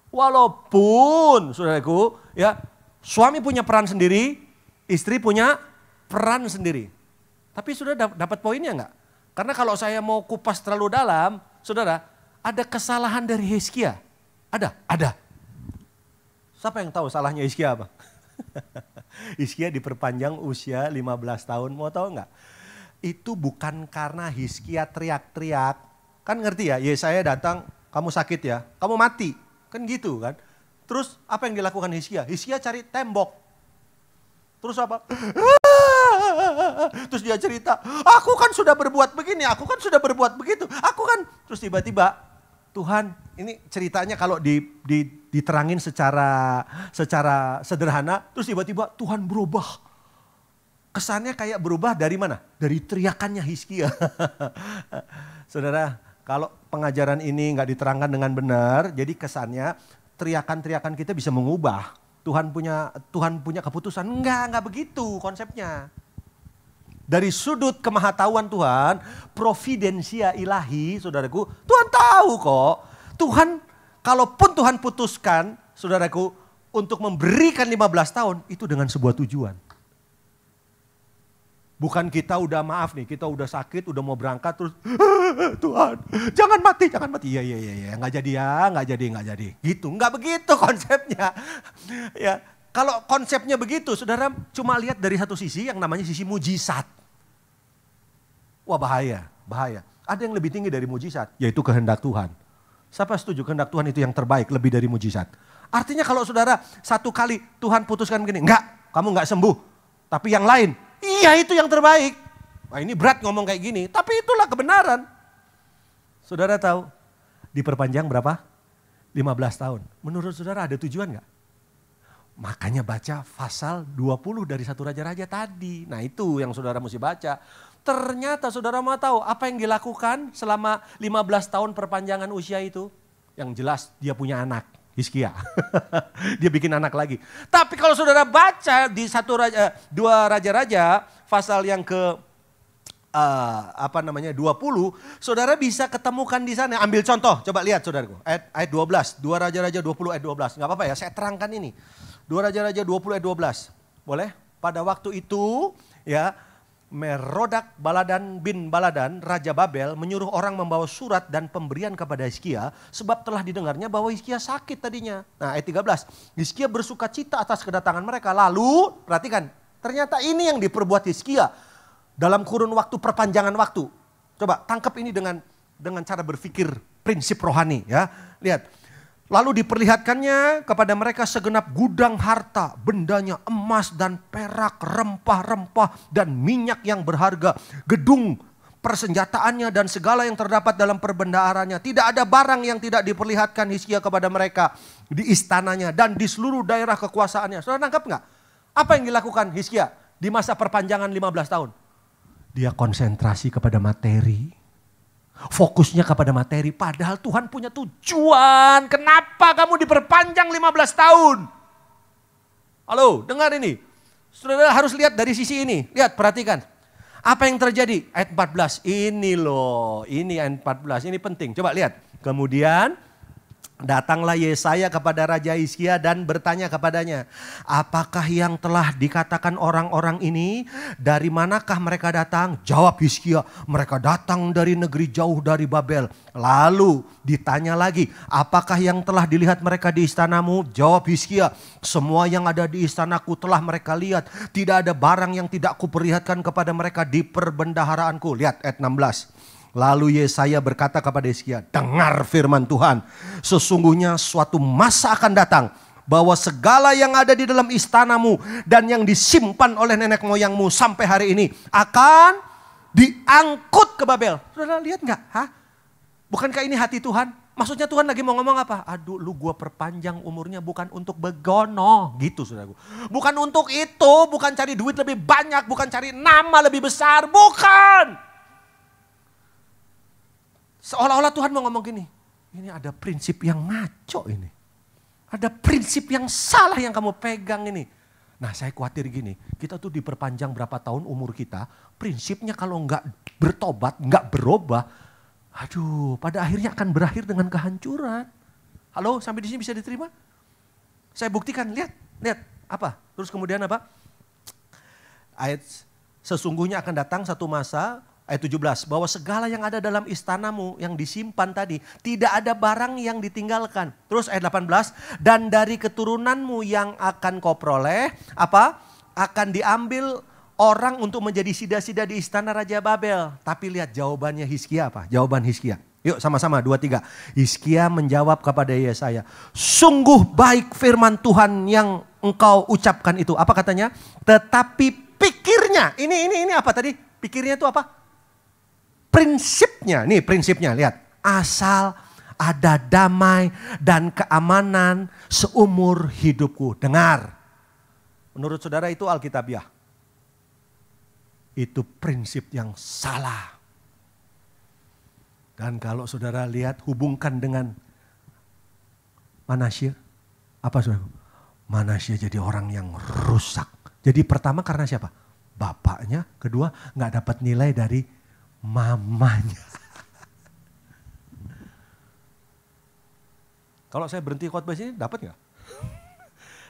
Walaupun saudaraku ya suami punya peran sendiri, istri punya peran sendiri. Tapi sudah dapat poinnya enggak? Karena kalau saya mau kupas terlalu dalam, saudara, ada kesalahan dari Hizkia. Ada. Siapa yang tahu salahnya Hizkia apa? Hizkia diperpanjang usia 15 tahun, mau tahu enggak? Itu bukan karena Hizkia teriak-teriak. Kan ngerti ya, Yesaya datang, kamu sakit ya, kamu mati. Kan gitu kan. Terus apa yang dilakukan Hizkia? Hizkia cari tembok. Terus apa? Terus dia cerita, aku kan sudah berbuat begini, aku kan sudah berbuat begitu. Terus tiba-tiba Tuhan, ini ceritanya kalau diterangin secara sederhana, terus tiba-tiba Tuhan berubah. Kesannya kayak berubah dari mana? Dari teriakannya Hizkia. Saudara, kalau pengajaran ini nggak diterangkan dengan benar, jadi kesannya teriakan-teriakan kita bisa mengubah. Tuhan punya keputusan. Enggak begitu konsepnya. Dari sudut kemahatauan Tuhan, providensia ilahi, saudaraku, Tuhan tahu kok. Tuhan, kalaupun Tuhan putuskan, saudaraku, untuk memberikan 15 tahun, itu dengan sebuah tujuan. Bukan kita udah maaf nih, kita udah sakit, udah mau berangkat terus Tuhan jangan mati. Iya, nggak jadi. Gitu, nggak begitu konsepnya. Ya, kalau konsepnya begitu, saudara cuma lihat dari satu sisi yang namanya sisi mujizat. Wah bahaya. Ada yang lebih tinggi dari mujizat, yaitu kehendak Tuhan. Siapa setuju kehendak Tuhan itu yang terbaik lebih dari mujizat? Artinya kalau saudara satu kali Tuhan putuskan begini, enggak, kamu enggak sembuh. Tapi yang lain, iya itu yang terbaik. Wah ini berat ngomong kayak gini, tapi itulah kebenaran. Saudara tahu diperpanjang berapa? 15 tahun. Menurut saudara ada tujuan enggak? Makanya baca pasal 20 dari 1 Raja-Raja tadi. Nah itu yang saudara mesti baca. Ternyata saudara mau tahu apa yang dilakukan selama 15 tahun perpanjangan usia itu? Yang jelas dia punya anak, Hizkia. Dia bikin anak lagi. Tapi kalau saudara baca di 2 Raja-Raja pasal yang ke 20, saudara bisa ketemukan di sana. Ambil contoh, coba lihat saudaraku. Ayat 12, 2 Raja-Raja 20 ayat 12. Enggak apa-apa ya, saya terangkan ini. 2 Raja-Raja 20 ayat 12. Boleh? Pada waktu itu ya Merodak Baladan bin Baladan, Raja Babel menyuruh orang membawa surat dan pemberian kepada Hizkia sebab telah didengarnya bahwa Hizkia sakit tadinya. Nah ayat 13, Hizkia bersuka cita atas kedatangan mereka. Lalu perhatikan, ternyata ini yang diperbuat Hizkia dalam kurun waktu perpanjangan waktu. Coba tangkap ini dengan cara berpikir prinsip rohani ya. Lihat. Lalu diperlihatkannya kepada mereka segenap gudang harta, bendanya emas dan perak, rempah-rempah dan minyak yang berharga, gedung persenjataannya dan segala yang terdapat dalam perbendaharanya. Tidak ada barang yang tidak diperlihatkan Hizkia kepada mereka di istananya dan di seluruh daerah kekuasaannya. Saudara nangkap nggak? Apa yang dilakukan Hizkia di masa perpanjangan 15 tahun? Dia konsentrasi kepada materi. Fokusnya kepada materi, padahal Tuhan punya tujuan. Kenapa kamu diperpanjang 15 tahun? Halo, dengar ini. Saudara harus lihat dari sisi ini. Lihat, perhatikan. Apa yang terjadi? Ayat 14. Ini loh, ini ayat 14. Ini penting. Coba lihat. Kemudian datanglah Yesaya kepada Raja Hizkia dan bertanya kepadanya, apakah yang telah dikatakan orang-orang ini? Dari manakah mereka datang? Jawab Hizkia, mereka datang dari negeri jauh dari Babel. Lalu ditanya lagi, apakah yang telah dilihat mereka di istanamu? Jawab Hizkia, semua yang ada di istanaku telah mereka lihat. Tidak ada barang yang tidak kuperlihatkan kepada mereka di perbendaharaanku. Lihat ayat 16. Lalu Yesaya berkata kepada Hizkia, dengar firman Tuhan. Sesungguhnya suatu masa akan datang bahwa segala yang ada di dalam istanamu dan yang disimpan oleh nenek moyangmu sampai hari ini akan diangkut ke Babel. Saudara lihat nggak? Hah? Bukankah ini hati Tuhan? Maksudnya Tuhan lagi mau ngomong apa? Aduh lu gua perpanjang umurnya bukan untuk begono. Gitu saudaraku. Bukan untuk itu, bukan cari duit lebih banyak, bukan cari nama lebih besar. Bukan. Seolah-olah Tuhan mau ngomong gini, ini ada prinsip yang ngaco ini. Ada prinsip yang salah yang kamu pegang ini. Nah saya khawatir gini, kita tuh diperpanjang berapa tahun umur kita, prinsipnya kalau nggak bertobat, nggak berubah, aduh pada akhirnya akan berakhir dengan kehancuran. Halo, sampai di sini bisa diterima? Saya buktikan, lihat apa? Terus kemudian apa? Ayat sesungguhnya akan datang satu masa, ayat 17, bahwa segala yang ada dalam istanamu yang disimpan tadi, tidak ada barang yang ditinggalkan. Terus ayat 18, dan dari keturunanmu yang akan kau peroleh, apa? Akan diambil orang untuk menjadi sida-sida di istana Raja Babel. Tapi lihat jawabannya Hizkia apa? Jawaban Hizkia. Yuk sama-sama 2-3. Hizkia menjawab kepada Yesaya, sungguh baik firman Tuhan yang engkau ucapkan itu. Apa katanya? Tetapi pikirnya, ini apa tadi? Pikirnya itu apa? Prinsipnya, nih prinsipnya lihat. Asal ada damai dan keamanan seumur hidupku. Dengar. Menurut saudara itu Alkitabiah. Itu prinsip yang salah. Dan kalau saudara lihat hubungkan dengan Manasya. Apa saudara? Manasya jadi orang yang rusak. Jadi pertama karena siapa? Bapaknya. Kedua gak dapat nilai dari mamanya. Kalau saya berhenti khotbah sini dapat nggak?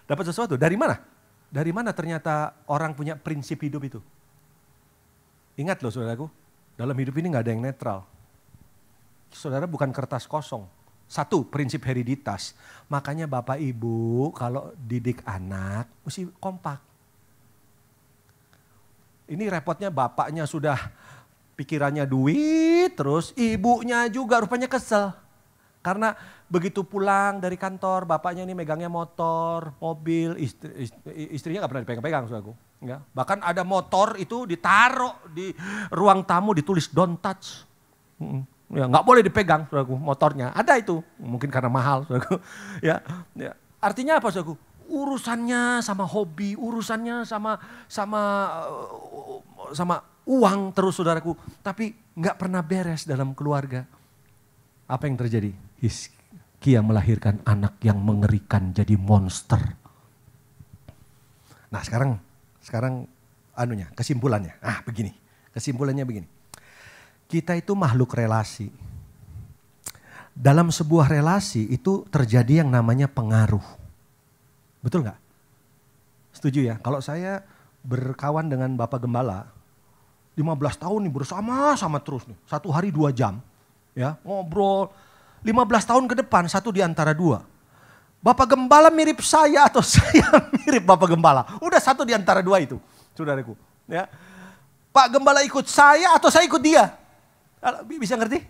Dapat sesuatu. Dari mana? Dari mana ternyata orang punya prinsip hidup itu? Ingat loh saudaraku, dalam hidup ini nggak ada yang netral. Saudara bukan kertas kosong. Satu, prinsip hereditas. Makanya bapak ibu kalau didik anak mesti kompak. Ini repotnya bapaknya sudah pikirannya duit, terus ibunya juga rupanya kesel. Karena begitu pulang dari kantor, bapaknya ini megangnya motor, mobil, istrinya nggak pernah dipegang-pegang, saudaraku. Ya. Bahkan ada motor itu ditaruh di ruang tamu, ditulis don't touch. Ya, nggak boleh dipegang, saudaraku, motornya. Ada itu, mungkin karena mahal, saudaraku. Ya, ya. Artinya apa, saudaraku? Urusannya sama hobi, urusannya sama uang terus, saudaraku. Tapi nggak pernah beres dalam keluarga. Apa yang terjadi? Hizkia melahirkan anak yang mengerikan, jadi monster. Nah sekarang kesimpulannya. Kesimpulannya begini. Kita itu makhluk relasi. Dalam sebuah relasi itu terjadi yang namanya pengaruh. Betul nggak? Setuju ya? Kalau saya berkawan dengan Bapak Gembala, 15 tahun nih bersama-sama terus nih. 1 hari 2 jam. Ya, ngobrol 15 tahun ke depan, 1 di antara 2. Bapak Gembala mirip saya atau saya mirip Bapak Gembala. Udah 1 di antara 2 itu, saudaraku. Ya. Pak Gembala ikut saya atau saya ikut dia. Bisa ngerti?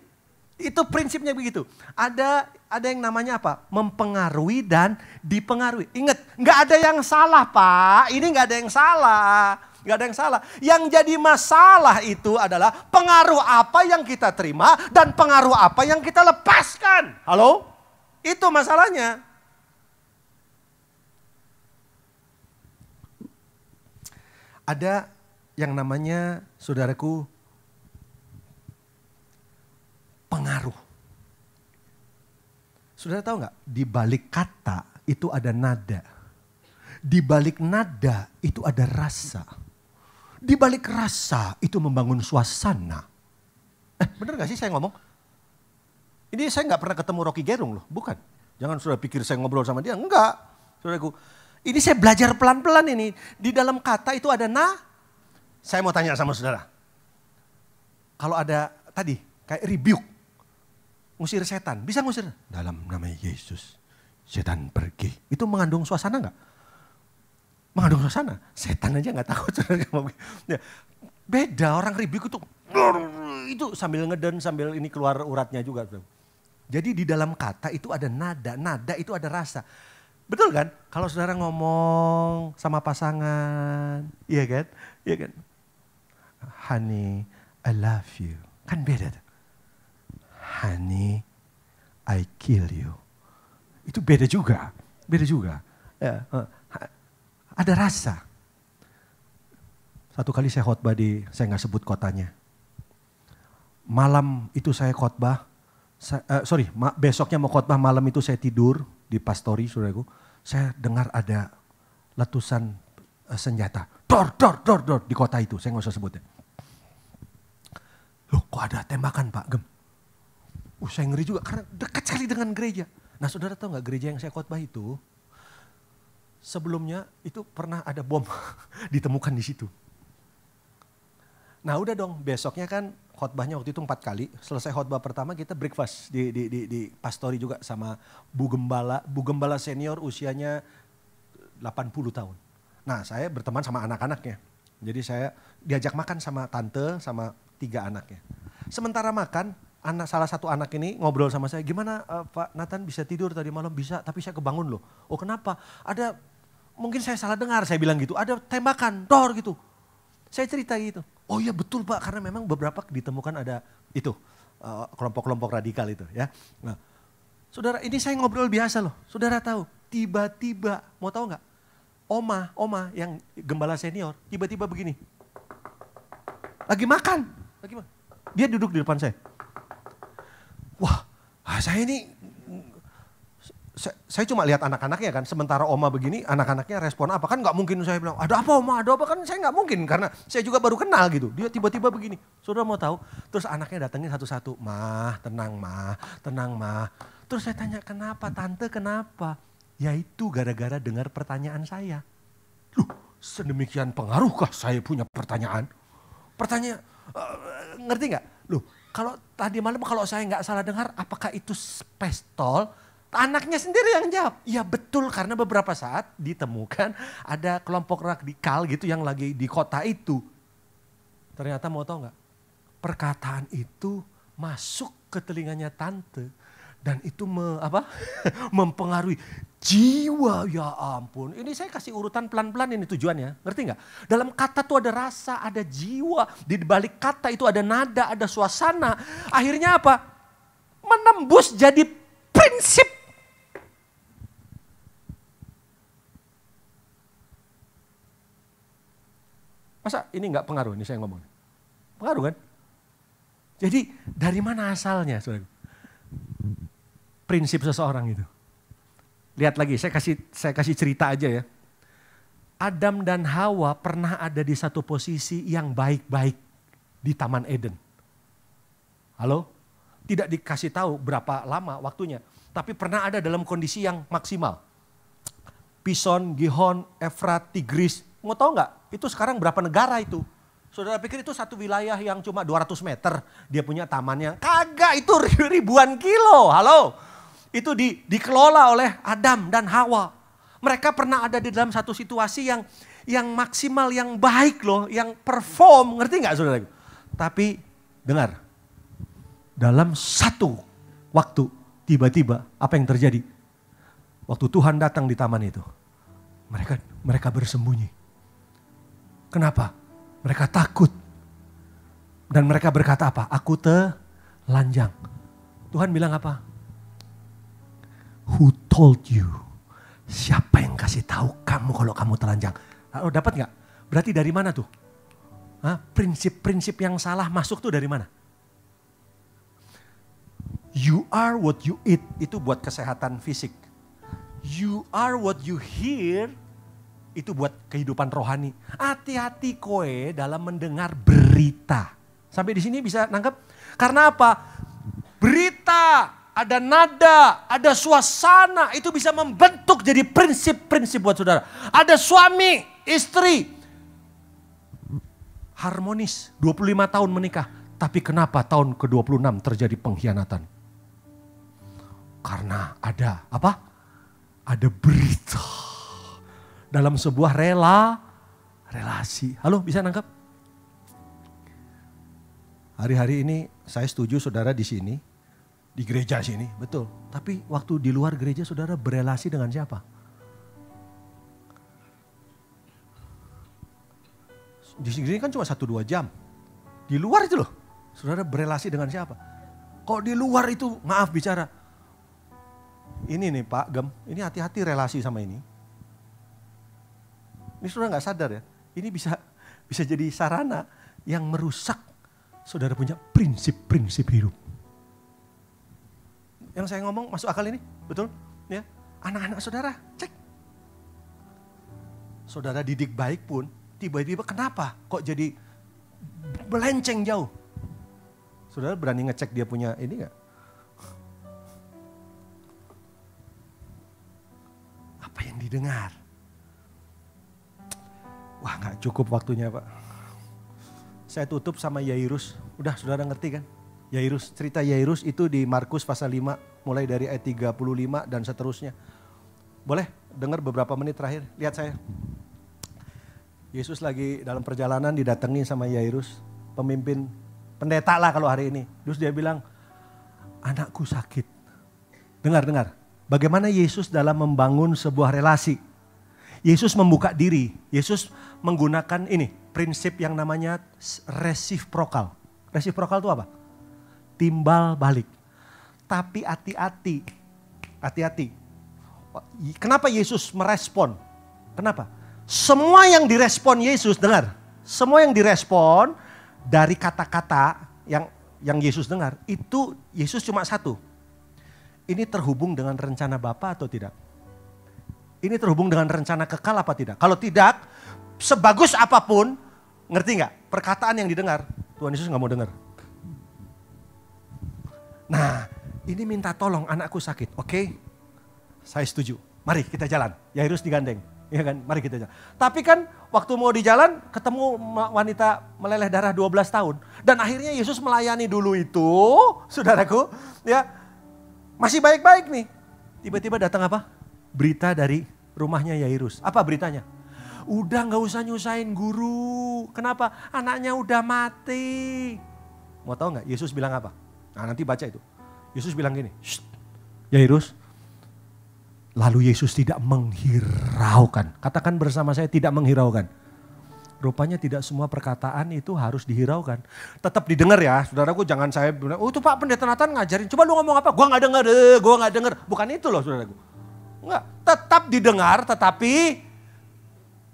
Itu prinsipnya begitu. Ada yang namanya apa? Mempengaruhi dan dipengaruhi. Ingat, nggak ada yang salah, Pak. Ini nggak ada yang salah. Gak ada yang salah. Yang jadi masalah itu adalah pengaruh apa yang kita terima dan pengaruh apa yang kita lepaskan. Halo? Itu masalahnya. Ada yang namanya, saudaraku, pengaruh. Saudara tahu nggak? Di balik kata itu ada nada. Di balik nada itu ada rasa. Di balik rasa itu membangun suasana. Bener gak sih saya ngomong? Ini saya gak pernah ketemu Rocky Gerung loh, bukan. Jangan sudah pikir saya ngobrol sama dia, enggak. Saudaraku, ini saya belajar pelan-pelan ini. Di dalam kata itu ada Saya mau tanya sama saudara. Kalau ada tadi kayak rebuke, ngusir setan, bisa ngusir? Dalam nama Yesus, setan pergi. Itu mengandung suasana gak? Mengandung suasana, setan aja nggak takut. Ya, beda orang rebuke itu sambil ngeden, sambil ini keluar uratnya juga. Jadi di dalam kata itu ada nada itu ada rasa. Betul kan? Kalau saudara ngomong sama pasangan, iya kan? Iya kan? Honey, I love you. Kan beda. Honey, I kill you. Itu beda juga. Ya, ada rasa. Satu kali saya khotbah saya nggak sebut kotanya. Malam itu saya khotbah, besoknya mau khotbah, malam itu saya tidur di pastori, saudaraku. Saya dengar ada letusan senjata. Dor di kota itu, saya nggak usah sebutnya. Loh kok ada tembakan Pak Gem? Saya ngeri juga karena dekat sekali dengan gereja. Nah saudara tahu nggak gereja yang saya khotbah itu? Sebelumnya itu pernah ada bom ditemukan di situ. Nah udah dong, besoknya kan khotbahnya waktu itu 4 kali. Selesai khotbah pertama kita breakfast di pastori juga sama Bu Gembala. Bu Gembala senior usianya 80 tahun. Nah saya berteman sama anak-anaknya. Jadi saya diajak makan sama tante sama 3 anaknya. Sementara makan, salah satu anak ini ngobrol sama saya, gimana Pak Nathan bisa tidur tadi malam? Bisa, tapi saya kebangun loh. Oh kenapa? Mungkin saya salah dengar, saya bilang gitu, ada tembakan, dor gitu. Saya cerita gitu. Oh iya betul Pak, karena memang beberapa ditemukan ada itu, kelompok-kelompok radikal itu ya. Nah, saudara ini saya ngobrol biasa loh, saudara tahu, tiba-tiba, mau tahu nggak? Oma yang gembala senior, tiba-tiba begini. Lagi makan. Dia duduk di depan saya. Wah, saya cuma lihat anak-anaknya kan, sementara oma begini, anak-anaknya respon apa? Kan nggak mungkin saya bilang, ada apa oma, ada apa? Kan saya nggak mungkin, karena saya juga baru kenal gitu. Dia tiba-tiba begini, saudara mau tahu? Terus anaknya datangin satu-satu, mah, tenang mah. Terus saya tanya, kenapa tante, kenapa? Ya itu gara-gara dengar pertanyaan saya. Loh, sedemikian pengaruhkah saya punya pertanyaan? Ngerti nggak? Loh, kalau tadi malam kalau saya nggak salah dengar, apakah itu pistol? Anaknya sendiri yang jawab. Ya betul, karena beberapa saat ditemukan ada kelompok radikal gitu yang lagi di kota itu. Ternyata mau tahu nggak? Perkataan itu masuk ke telinganya tante. Dan itu mempengaruhi jiwa, ya ampun. Ini saya kasih urutan pelan-pelan ini tujuannya, ngerti nggak? Dalam kata tuh ada rasa, ada jiwa. Di balik kata itu ada nada, ada suasana. Akhirnya apa? Menembus jadi prinsip. Masa ini nggak pengaruh, ini saya ngomong. Pengaruh kan? Jadi dari mana asalnya, saudara? Prinsip seseorang itu. Lihat lagi, saya kasih cerita aja ya. Adam dan Hawa pernah ada di satu posisi yang baik-baik di Taman Eden. Halo? Tidak dikasih tahu berapa lama waktunya, tapi pernah ada dalam kondisi yang maksimal. Pison, Gihon, Efrat, Tigris, mau tahu nggak? Itu sekarang berapa negara itu? Saudara pikir itu satu wilayah yang cuma 200 meter, dia punya tamannya? Kagak, itu ribuan kilo, halo? Itu dikelola oleh Adam dan Hawa. Mereka pernah ada di dalam satu situasi yang maksimal, yang baik loh, yang perform, ngerti nggak saudara? Tapi dengar, dalam satu waktu tiba-tiba apa yang terjadi? Waktu Tuhan datang di taman itu, mereka bersembunyi. Kenapa? Mereka takut. Dan mereka berkata apa? Aku telanjang. Tuhan bilang apa? Who told you? Siapa yang kasih tahu kamu kalau kamu telanjang? Lalu dapat nggak? Berarti dari mana tuh? Prinsip-prinsip yang salah masuk tuh dari mana? You are what you eat. Itu buat kesehatan fisik. You are what you hear. Itu buat kehidupan rohani. Hati-hati kowe dalam mendengar berita. Sampai di sini bisa nangkep? Karena apa? Berita, ada nada, ada suasana. Itu bisa membentuk jadi prinsip-prinsip buat saudara. Ada suami, istri. Harmonis, 25 tahun menikah. Tapi kenapa tahun ke-26 terjadi pengkhianatan? Karena ada apa? Ada berita. Dalam sebuah relasi. Halo, bisa nangkap? Hari-hari ini saya setuju saudara di sini, di gereja sini, betul. Tapi waktu di luar gereja saudara berelasi dengan siapa? Di sini kan cuma 1-2 jam. Di luar itu loh, saudara berelasi dengan siapa? Kok di luar itu, maaf bicara. Ini nih Pak Gem, ini hati-hati relasi sama ini. Ini saudara gak sadar ya, ini bisa jadi sarana yang merusak saudara punya prinsip-prinsip hidup. Yang saya ngomong masuk akal ini, betul? Ya, anak-anak saudara, cek. Saudara didik baik pun, tiba-tiba kenapa kok jadi melenceng jauh? Saudara berani ngecek dia punya ini gak? Apa yang didengar? Wah gak cukup waktunya Pak. Saya tutup sama Yairus. Udah saudara ngerti kan? Yairus, cerita Yairus itu di Markus pasal 5. Mulai dari ayat 35 dan seterusnya. Boleh dengar beberapa menit terakhir? Lihat saya. Yesus lagi dalam perjalanan didatangi sama Yairus. Pemimpin pendeta lah kalau hari ini. Terus dia bilang, anakku sakit. Dengar. Bagaimana Yesus dalam membangun sebuah relasi. Yesus membuka diri. Yesus menggunakan ini, prinsip yang namanya resiprokal. Resiprokal itu apa? Timbal balik. Tapi hati-hati. Kenapa Yesus merespon? Kenapa? Semua yang direspon Yesus, dengar. Semua yang direspon dari kata-kata yang Yesus dengar, itu Yesus cuma satu. Ini terhubung dengan rencana Bapa atau tidak? Ini terhubung dengan rencana kekal apa tidak? Kalau tidak, sebagus apapun, ngerti nggak? Perkataan yang didengar, Tuhan Yesus nggak mau dengar. Nah, ini minta tolong anakku sakit, oke? Saya setuju. Mari kita jalan. Yairus digandeng, ya kan? Mari kita jalan. Tapi kan waktu mau di jalan ketemu wanita meleleh darah 12 tahun. Dan akhirnya Yesus melayani dulu itu, saudaraku, ya masih baik-baik nih. Tiba-tiba datang apa? Berita dari rumahnya Yairus. Apa beritanya? Udah gak usah nyusahin guru. Kenapa? Anaknya udah mati. Mau tahu gak Yesus bilang apa? Nah nanti baca itu. Yesus bilang gini, Yairus, lalu Yesus tidak menghiraukan. Katakan bersama saya, tidak menghiraukan. Rupanya tidak semua perkataan itu harus dihiraukan. Tetap didengar ya, saudaraku, jangan saya bilang, oh itu Pak Pendeta Nathan ngajarin, coba lu ngomong apa? Gua gak denger. Bukan itu loh saudaraku. Enggak, tetap didengar tetapi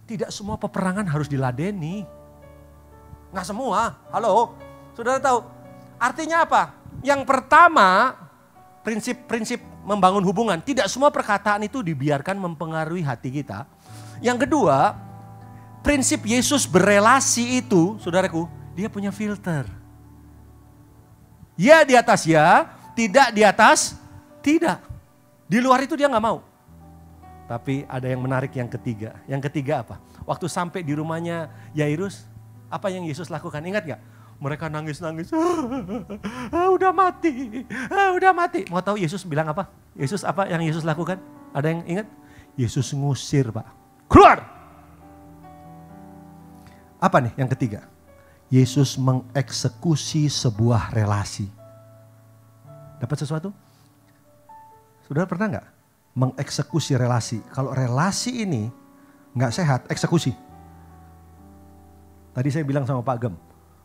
tidak semua peperangan harus diladeni. Enggak semua, halo. Saudara tahu, artinya apa? Yang pertama, prinsip membangun hubungan. Tidak semua perkataan itu dibiarkan mempengaruhi hati kita. Yang kedua, prinsip Yesus berelasi itu, saudaraku, dia punya filter. Ya di atas ya, tidak di atas tidak. Di luar itu dia gak mau. Tapi ada yang menarik yang ketiga. Yang ketiga apa? Waktu sampai di rumahnya Yairus, apa yang Yesus lakukan? Ingat gak? Mereka nangis-nangis, udah mati. Mau tahu Yesus bilang apa? Yesus apa yang Yesus lakukan? Ada yang ingat? Yesus ngusir Pak. Keluar! Apa nih yang ketiga? Yesus mengeksekusi sebuah relasi. Dapat sesuatu? Saudara pernah gak mengeksekusi relasi? Kalau relasi ini gak sehat, eksekusi. Tadi saya bilang sama Pak Gem,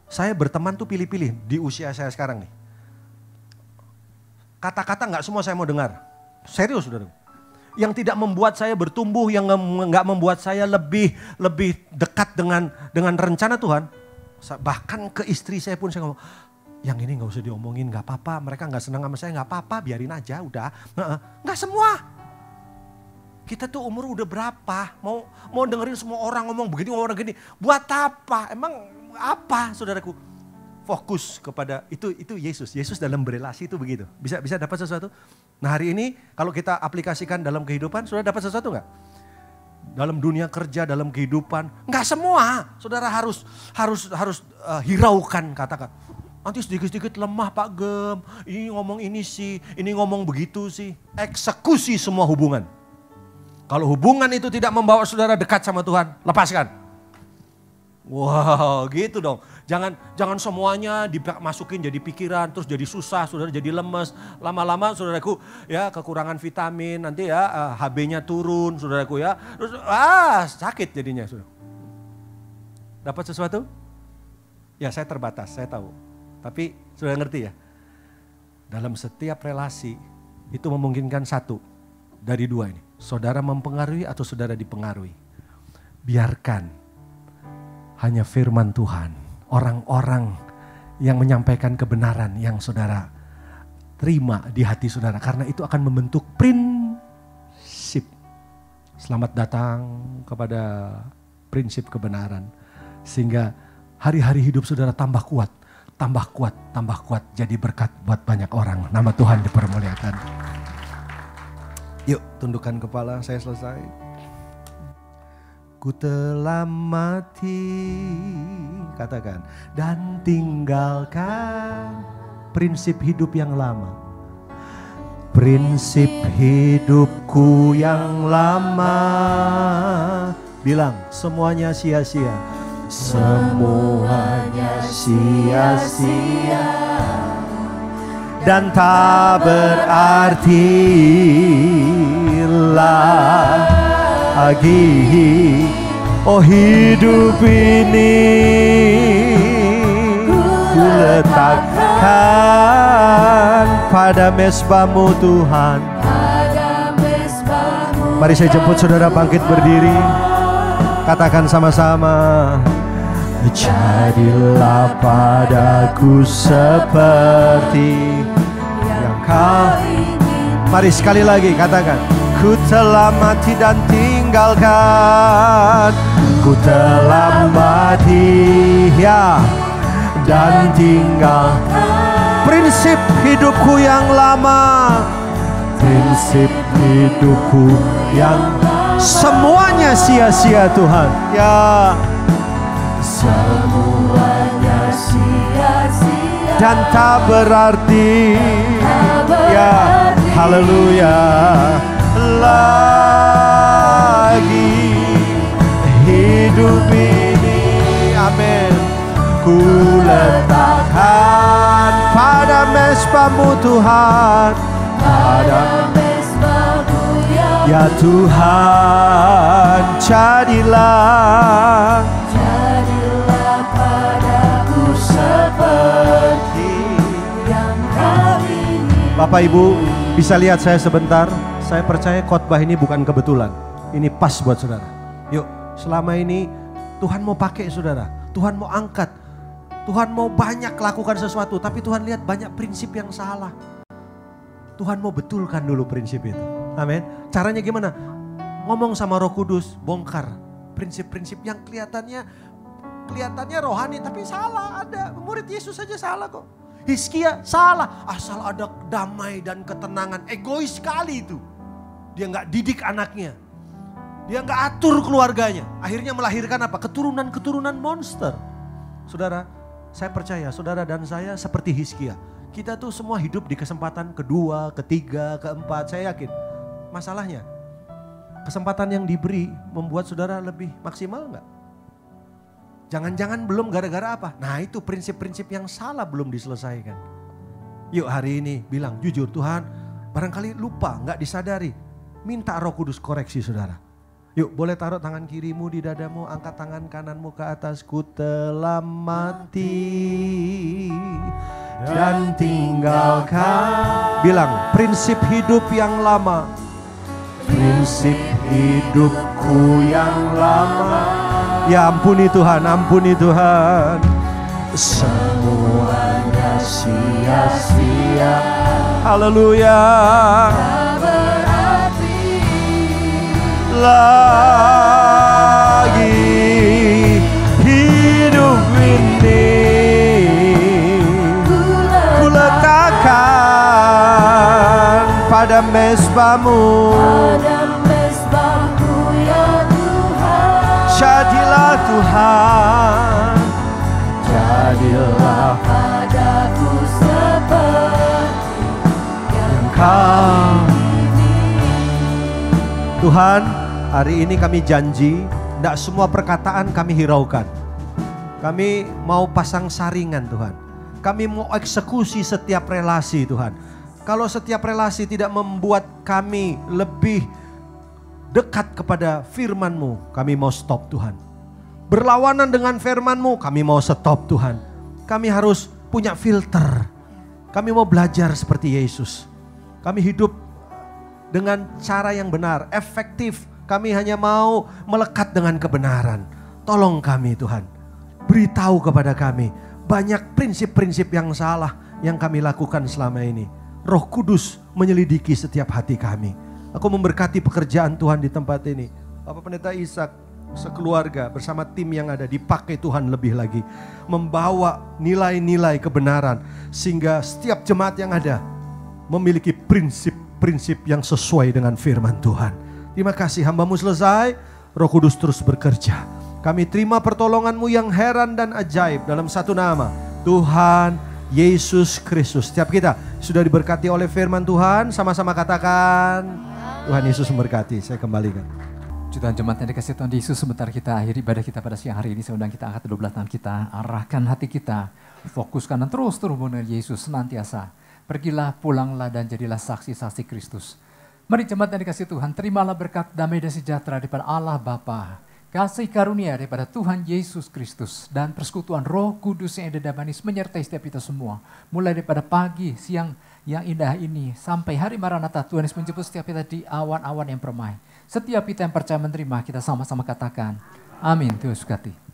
saya berteman tuh pilih-pilih di usia saya sekarang nih. Kata-kata gak semua saya mau dengar. Serius saudara. Yang tidak membuat saya bertumbuh, yang gak membuat saya lebih dekat dengan rencana Tuhan. Bahkan ke istri saya pun saya ngomong, yang ini gak usah diomongin, gak apa-apa. Mereka gak senang sama saya, gak apa-apa, biarin aja udah. Gak semua. Kita tuh umur udah berapa? Mau dengerin semua orang ngomong begini, orang gini. Buat apa? Emang apa saudaraku? Fokus kepada itu Yesus. Yesus dalam berelasi itu begitu. Bisa dapat sesuatu? Nah hari ini kalau kita aplikasikan dalam kehidupan, saudara dapat sesuatu nggak? Dalam dunia kerja, dalam kehidupan, nggak semua. Saudara harus hiraukan katakan. Nanti sedikit-sedikit lemah Pak Gem. Ini ngomong ini sih, ini ngomong begitu sih. Eksekusi semua hubungan. Kalau hubungan itu tidak membawa saudara dekat sama Tuhan, lepaskan. Wow, gitu dong. Jangan semuanya dimasukin jadi pikiran, terus jadi susah, saudara jadi lemes. Lama-lama saudaraku ya kekurangan vitamin, nanti ya HB-nya turun, saudaraku ya. Terus sakit jadinya, saudara. Dapat sesuatu? Ya saya terbatas, saya tahu. Tapi saudara ngerti ya? Dalam setiap relasi itu memungkinkan satu dari dua ini. Saudara mempengaruhi atau saudara dipengaruhi. Biarkan hanya firman Tuhan, orang-orang yang menyampaikan kebenaran yang saudara terima di hati saudara. Karena itu akan membentuk prinsip. Selamat datang kepada prinsip kebenaran. Sehingga hari-hari hidup saudara tambah kuat. Jadi berkat buat banyak orang. Nama Tuhan dipermuliakan. Yuk tundukkan kepala, saya selesai. Ku telah mati, katakan, dan tinggalkan prinsip hidup yang lama. Prinsip hidupku yang lama. Bilang, semuanya sia-sia. Semuanya sia-sia. Dan tak berarti lagi oh hidup ini ku letakkan pada mezbamu Tuhan. Mari saya jemput saudara bangkit berdiri. Katakan sama-sama. Jadilah padaku seperti yang kau ingin. Mari sekali lagi katakan. Ku telah mati dan tinggalkan. Ku telah mati ya dan tinggalkan prinsip hidupku yang lama. Prinsip hidupku yang semuanya sia-sia Tuhan. Ya. Semuanya sia-sia dan tak berarti. Ya, haleluya. Lagi hidup ini, amin. Ku letakkan pada mezbamu Tuhan. pada mezbahmu yang ya Tuhan, jadilah padaku seperti yang kau ingin. Bapak Ibu bisa lihat saya sebentar. Saya percaya khotbah ini bukan kebetulan. Ini pas buat saudara. Yuk, selama ini Tuhan mau pakai saudara. Tuhan mau angkat. Tuhan mau banyak lakukan sesuatu. Tapi Tuhan lihat banyak prinsip yang salah. Tuhan mau betulkan dulu prinsip itu. Amin. Caranya gimana? Ngomong sama Roh Kudus, bongkar prinsip-prinsip yang kelihatannya rohani tapi salah. Ada murid Yesus saja salah kok. Hizkia salah, asal ada damai dan ketenangan. Egois sekali itu. Dia nggak didik anaknya. Dia nggak atur keluarganya. Akhirnya melahirkan apa? Keturunan-keturunan monster. Saudara, saya percaya saudara dan saya seperti Hizkia. Kita tuh semua hidup di kesempatan kedua, ketiga, keempat. Saya yakin. Masalahnya, kesempatan yang diberi membuat saudara lebih maksimal nggak? Jangan-jangan belum gara-gara apa? Nah itu prinsip-prinsip yang salah belum diselesaikan. Yuk hari ini bilang jujur, Tuhan barangkali lupa, nggak disadari. Minta Roh Kudus koreksi saudara. Yuk boleh taruh tangan kirimu di dadamu, angkat tangan kananmu ke atas. Ku telah mati dan tinggalkan. Bilang prinsip hidup yang lama. Prinsip hidupku yang lama. Ya ampuni Tuhan, ampuni Tuhan. Semuanya sia-sia. Haleluya. Lagi hidup ini ku letakkan pada mezbahmu. Jadilah Tuhan, jadilah padaku seperti yang Kau. Tuhan, hari ini kami janji, tidak semua perkataan kami hiraukan. Kami mau pasang saringan Tuhan. Kami mau eksekusi setiap relasi Tuhan. Kalau setiap relasi tidak membuat kami lebih dekat kepada firman-Mu, kami mau stop Tuhan. Berlawanan dengan firman-Mu, kami mau stop Tuhan. Kami harus punya filter. Kami mau belajar seperti Yesus. Kami hidup dengan cara yang benar, efektif. Kami hanya mau melekat dengan kebenaran. Tolong kami Tuhan. Beritahu kepada kami banyak prinsip-prinsip yang salah yang kami lakukan selama ini. Roh Kudus menyelidiki setiap hati kami. Aku memberkati pekerjaan Tuhan di tempat ini. Bapak Pendeta Ishak sekeluarga bersama tim yang ada dipakai Tuhan lebih lagi. Membawa nilai-nilai kebenaran. Sehingga setiap jemaat yang ada memiliki prinsip-prinsip yang sesuai dengan firman Tuhan. Terima kasih hamba-Mu selesai. Roh Kudus terus bekerja. Kami terima pertolongan-Mu yang heran dan ajaib dalam satu nama. Tuhan Yesus Kristus. Setiap kita sudah diberkati oleh firman Tuhan. Sama-sama katakan. Tuhan Yesus memberkati. Saya kembalikan. Jutaan jemaat yang dikasih Tuhan Yesus, sebentar kita akhiri ibadah kita pada siang hari ini. Saya undang kita angkat kedua belah tangan kita, arahkan hati kita, fokuskan dan terus terhubung dengan Yesus senantiasa. Pergilah, pulanglah dan jadilah saksi-saksi Kristus. Mari jemaat yang dikasih Tuhan, terimalah berkat damai dan sejahtera daripada Allah Bapa, kasih karunia daripada Tuhan Yesus Kristus, dan persekutuan Roh Kudus yang ada dan manis menyertai setiap kita semua. Mulai daripada pagi, siang yang indah ini sampai hari Maranatha, Tuhan Yesus menjemput setiap kita di awan-awan yang permai. Setiap kita yang percaya menerima, kita sama-sama katakan, amin. Tuhan Yesus berkati.